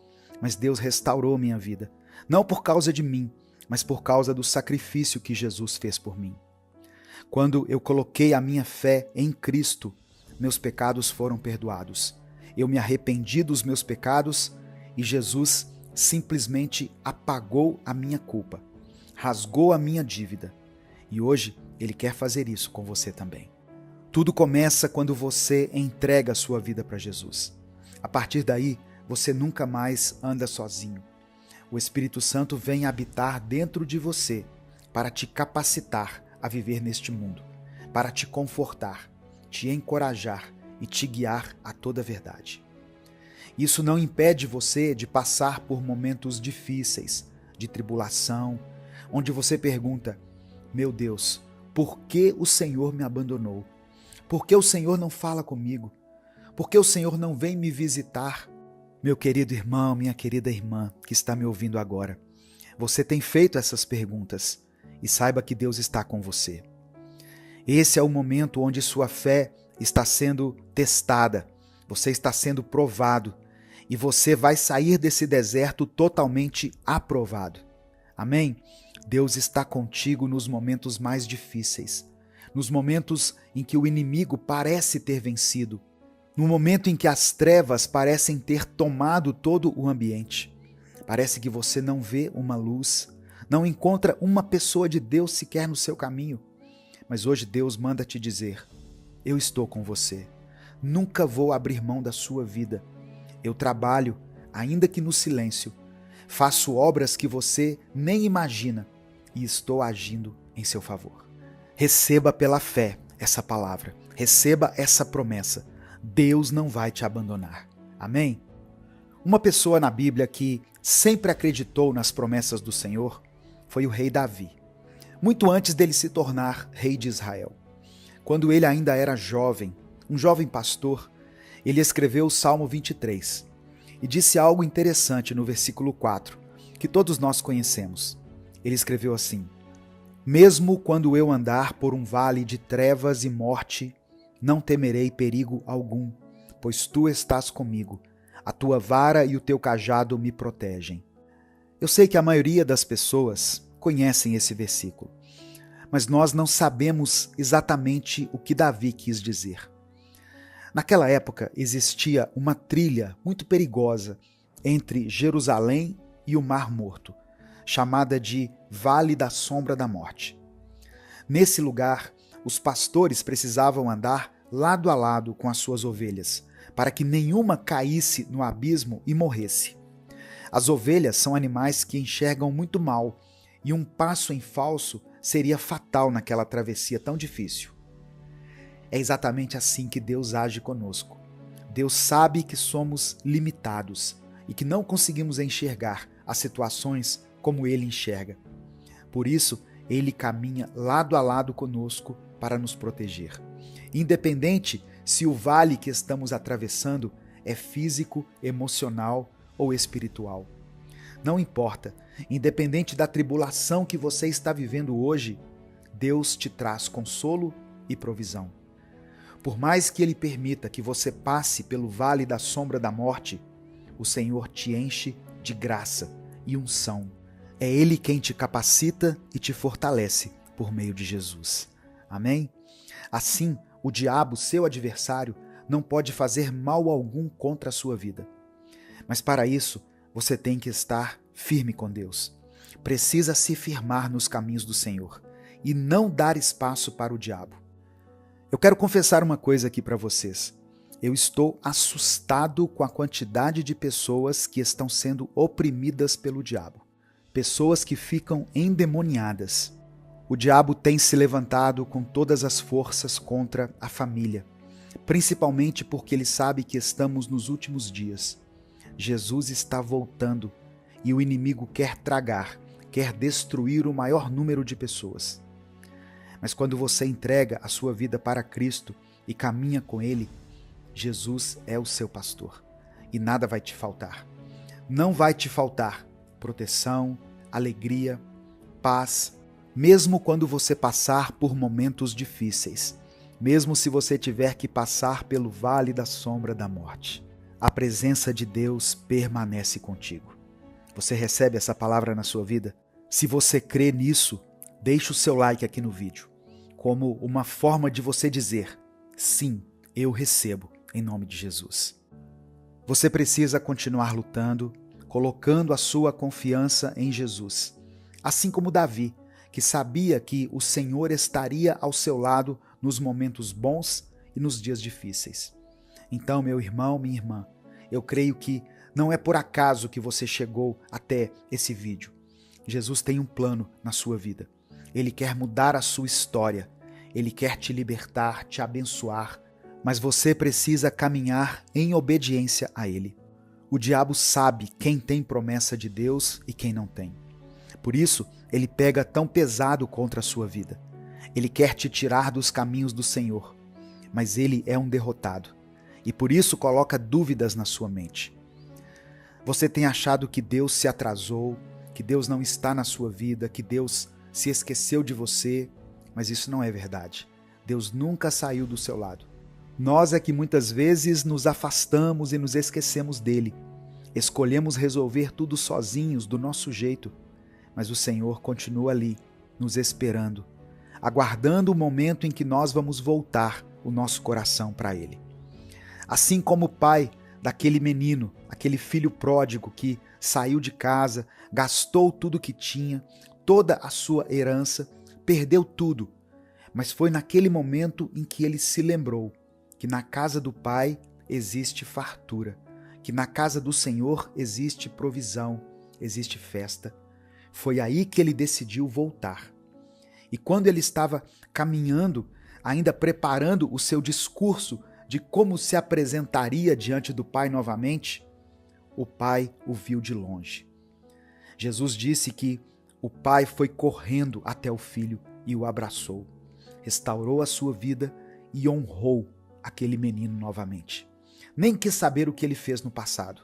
mas Deus restaurou minha vida, não por causa de mim, mas por causa do sacrifício que Jesus fez por mim. Quando eu coloquei a minha fé em Cristo, meus pecados foram perdoados. Eu me arrependi dos meus pecados e Jesus simplesmente apagou a minha culpa, rasgou a minha dívida. E hoje Ele quer fazer isso com você também. Tudo começa quando você entrega a sua vida para Jesus. A partir daí, você nunca mais anda sozinho. O Espírito Santo vem habitar dentro de você para te capacitar a viver neste mundo, para te confortar, te encorajar e te guiar a toda a verdade. Isso não impede você de passar por momentos difíceis, de tribulação, onde você pergunta: meu Deus, por que o Senhor me abandonou? Por que o Senhor não fala comigo? Por que o Senhor não vem me visitar? Meu querido irmão, minha querida irmã que está me ouvindo agora, você tem feito essas perguntas e saiba que Deus está com você. Esse é o momento onde sua fé está sendo testada, você está sendo provado e você vai sair desse deserto totalmente aprovado. Amém? Deus está contigo nos momentos mais difíceis, nos momentos em que o inimigo parece ter vencido, no momento em que as trevas parecem ter tomado todo o ambiente. Parece que você não vê uma luz, não encontra uma pessoa de Deus sequer no seu caminho. Mas hoje Deus manda te dizer: eu estou com você, nunca vou abrir mão da sua vida. Eu trabalho, ainda que no silêncio, faço obras que você nem imagina e estou agindo em seu favor. Receba pela fé essa palavra, receba essa promessa. Deus não vai te abandonar. Amém? Uma pessoa na Bíblia que sempre acreditou nas promessas do Senhor foi o rei Davi, muito antes dele se tornar rei de Israel. Quando ele ainda era jovem, um jovem pastor, ele escreveu o Salmo 23 e disse algo interessante no versículo 4, que todos nós conhecemos. Ele escreveu assim: mesmo quando eu andar por um vale de trevas e morte, não temerei perigo algum, pois tu estás comigo. A tua vara e o teu cajado me protegem. Eu sei que a maioria das pessoas conhecem esse versículo. Mas nós não sabemos exatamente o que Davi quis dizer. Naquela época existia uma trilha muito perigosa entre Jerusalém e o Mar Morto, chamada de Vale da Sombra da Morte. Nesse lugar, os pastores precisavam andar lado a lado com as suas ovelhas, para que nenhuma caísse no abismo e morresse. As ovelhas são animais que enxergam muito mal, e um passo em falso seria fatal naquela travessia tão difícil. É exatamente assim que Deus age conosco. Deus sabe que somos limitados e que não conseguimos enxergar as situações como Ele enxerga. Por isso, Ele caminha lado a lado conosco para nos proteger. Independente se o vale que estamos atravessando é físico, emocional ou espiritual. Não importa, independente da tribulação que você está vivendo hoje, Deus te traz consolo e provisão. Por mais que Ele permita que você passe pelo vale da sombra da morte, o Senhor te enche de graça e unção. É Ele quem te capacita e te fortalece por meio de Jesus. Amém? Assim, o diabo, seu adversário, não pode fazer mal algum contra a sua vida. Mas para isso, você tem que estar firme com Deus. Precisa se firmar nos caminhos do Senhor e não dar espaço para o diabo. Eu quero confessar uma coisa aqui para vocês. Eu estou assustado com a quantidade de pessoas que estão sendo oprimidas pelo diabo. Pessoas que ficam endemoniadas. O diabo tem se levantado com todas as forças contra a família, principalmente porque ele sabe que estamos nos últimos dias. Jesus está voltando e o inimigo quer tragar, quer destruir o maior número de pessoas. Mas quando você entrega a sua vida para Cristo e caminha com Ele, Jesus é o seu pastor e nada vai te faltar. Não vai te faltar proteção, alegria, paz, mesmo quando você passar por momentos difíceis, mesmo se você tiver que passar pelo vale da sombra da morte. A presença de Deus permanece contigo. Você recebe essa palavra na sua vida? Se você crê nisso, deixe o seu like aqui no vídeo, como uma forma de você dizer, sim, eu recebo, em nome de Jesus. Você precisa continuar lutando, colocando a sua confiança em Jesus, assim como Davi, que sabia que o Senhor estaria ao seu lado nos momentos bons e nos dias difíceis. Então, meu irmão, minha irmã, eu creio que não é por acaso que você chegou até esse vídeo. Jesus tem um plano na sua vida. Ele quer mudar a sua história. Ele quer te libertar, te abençoar, mas você precisa caminhar em obediência a Ele. O diabo sabe quem tem promessa de Deus e quem não tem. Por isso, ele pega tão pesado contra a sua vida. Ele quer te tirar dos caminhos do Senhor, mas ele é um derrotado e por isso coloca dúvidas na sua mente. Você tem achado que Deus se atrasou, que Deus não está na sua vida, que Deus se esqueceu de você, mas isso não é verdade. Deus nunca saiu do seu lado. Nós é que muitas vezes nos afastamos e nos esquecemos dele. Escolhemos resolver tudo sozinhos, do nosso jeito, mas o Senhor continua ali, nos esperando, aguardando o momento em que nós vamos voltar o nosso coração para Ele. Assim como o pai daquele menino, aquele filho pródigo que saiu de casa, gastou tudo que tinha, toda a sua herança, perdeu tudo, mas foi naquele momento em que ele se lembrou que na casa do Pai existe fartura, que na casa do Senhor existe provisão, existe festa. Foi aí que ele decidiu voltar. E quando ele estava caminhando, ainda preparando o seu discurso de como se apresentaria diante do Pai novamente, o Pai o viu de longe. Jesus disse que o Pai foi correndo até o Filho e o abraçou, restaurou a sua vida e honrou aquele menino novamente. Nem quis saber o que ele fez no passado.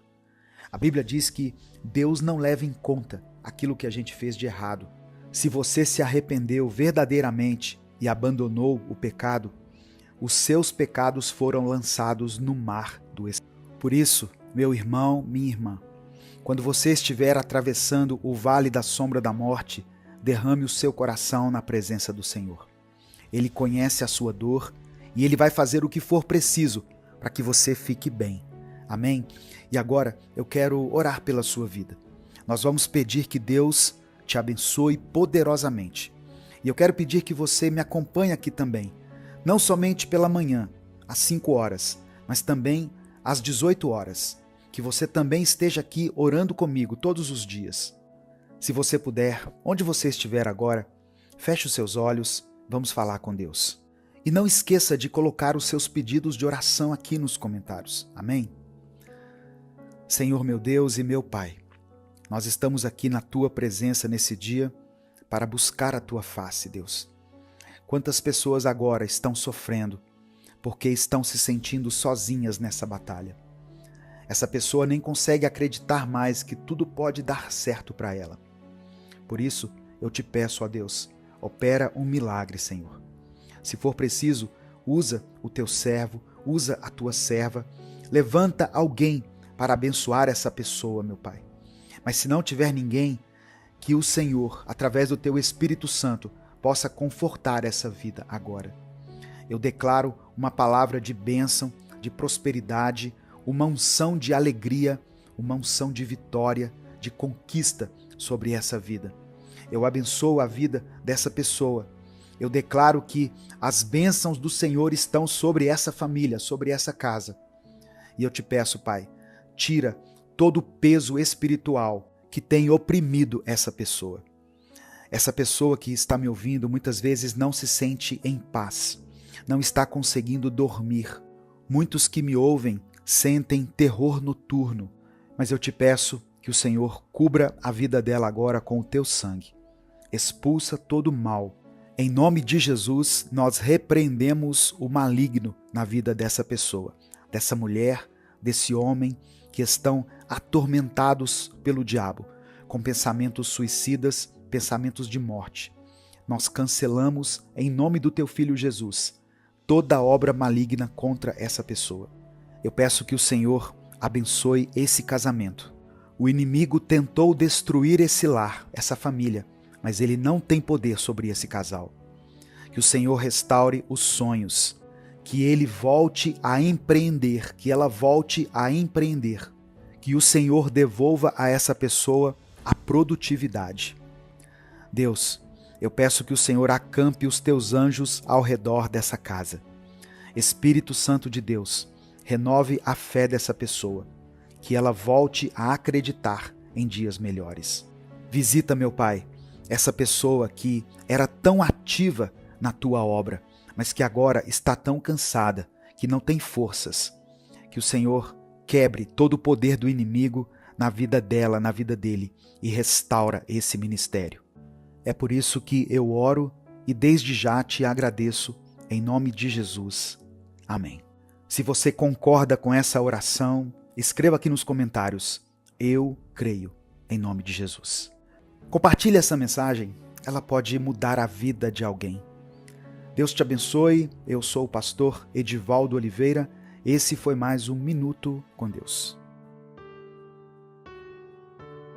A Bíblia diz que Deus não leva em conta aquilo que a gente fez de errado. Se você se arrependeu verdadeiramente e abandonou o pecado, os seus pecados foram lançados no mar do Espírito. Por isso, meu irmão, minha irmã, quando você estiver atravessando o vale da sombra da morte, derrame o seu coração na presença do Senhor. Ele conhece a sua dor e Ele vai fazer o que for preciso para que você fique bem. Amém? E agora eu quero orar pela sua vida. Nós vamos pedir que Deus te abençoe poderosamente. E eu quero pedir que você me acompanhe aqui também, não somente pela manhã, às 5 horas, mas também às 18 horas. Que você também esteja aqui orando comigo todos os dias. Se você puder, onde você estiver agora, feche os seus olhos, vamos falar com Deus. E não esqueça de colocar os seus pedidos de oração aqui nos comentários. Amém? Senhor meu Deus e meu Pai, nós estamos aqui na Tua presença nesse dia para buscar a Tua face, Deus. Quantas pessoas agora estão sofrendo porque estão se sentindo sozinhas nessa batalha. Essa pessoa nem consegue acreditar mais que tudo pode dar certo para ela. Por isso, eu te peço, ó Deus, opera um milagre, Senhor. Se for preciso, usa o teu servo, usa a tua serva, levanta alguém para abençoar essa pessoa, meu Pai. Mas se não tiver ninguém, que o Senhor, através do teu Espírito Santo, possa confortar essa vida agora. Eu declaro uma palavra de bênção, de prosperidade, uma unção de alegria, uma unção de vitória, de conquista sobre essa vida. Eu abençoo a vida dessa pessoa. Eu declaro que as bênçãos do Senhor estão sobre essa família, sobre essa casa. E eu te peço, Pai, tira todo o peso espiritual que tem oprimido essa pessoa. Essa pessoa que está me ouvindo muitas vezes não se sente em paz, não está conseguindo dormir. Muitos que me ouvem sentem terror noturno, mas eu te peço que o Senhor cubra a vida dela agora com o teu sangue. Expulsa todo o mal. Em nome de Jesus, nós repreendemos o maligno na vida dessa pessoa, dessa mulher, desse homem que estão atormentados pelo diabo, com pensamentos suicidas, pensamentos de morte. Nós cancelamos, em nome do teu Filho Jesus, toda obra maligna contra essa pessoa. Eu peço que o Senhor abençoe esse casamento. O inimigo tentou destruir esse lar, essa família, mas ele não tem poder sobre esse casal. Que o Senhor restaure os sonhos, que ele volte a empreender, que ela volte a empreender, que o Senhor devolva a essa pessoa a produtividade. Deus, eu peço que o Senhor acampe os teus anjos ao redor dessa casa. Espírito Santo de Deus, renove a fé dessa pessoa, que ela volte a acreditar em dias melhores. Visita, meu Pai, essa pessoa que era tão ativa na tua obra, mas que agora está tão cansada, que não tem forças. Que o Senhor quebre todo o poder do inimigo na vida dela, na vida dele, e restaura esse ministério. É por isso que eu oro e desde já te agradeço, em nome de Jesus. Amém. Se você concorda com essa oração, escreva aqui nos comentários: eu creio, em nome de Jesus. Compartilhe essa mensagem, ela pode mudar a vida de alguém. Deus te abençoe, eu sou o pastor Edivaldo Oliveira, esse foi mais um Minuto com Deus.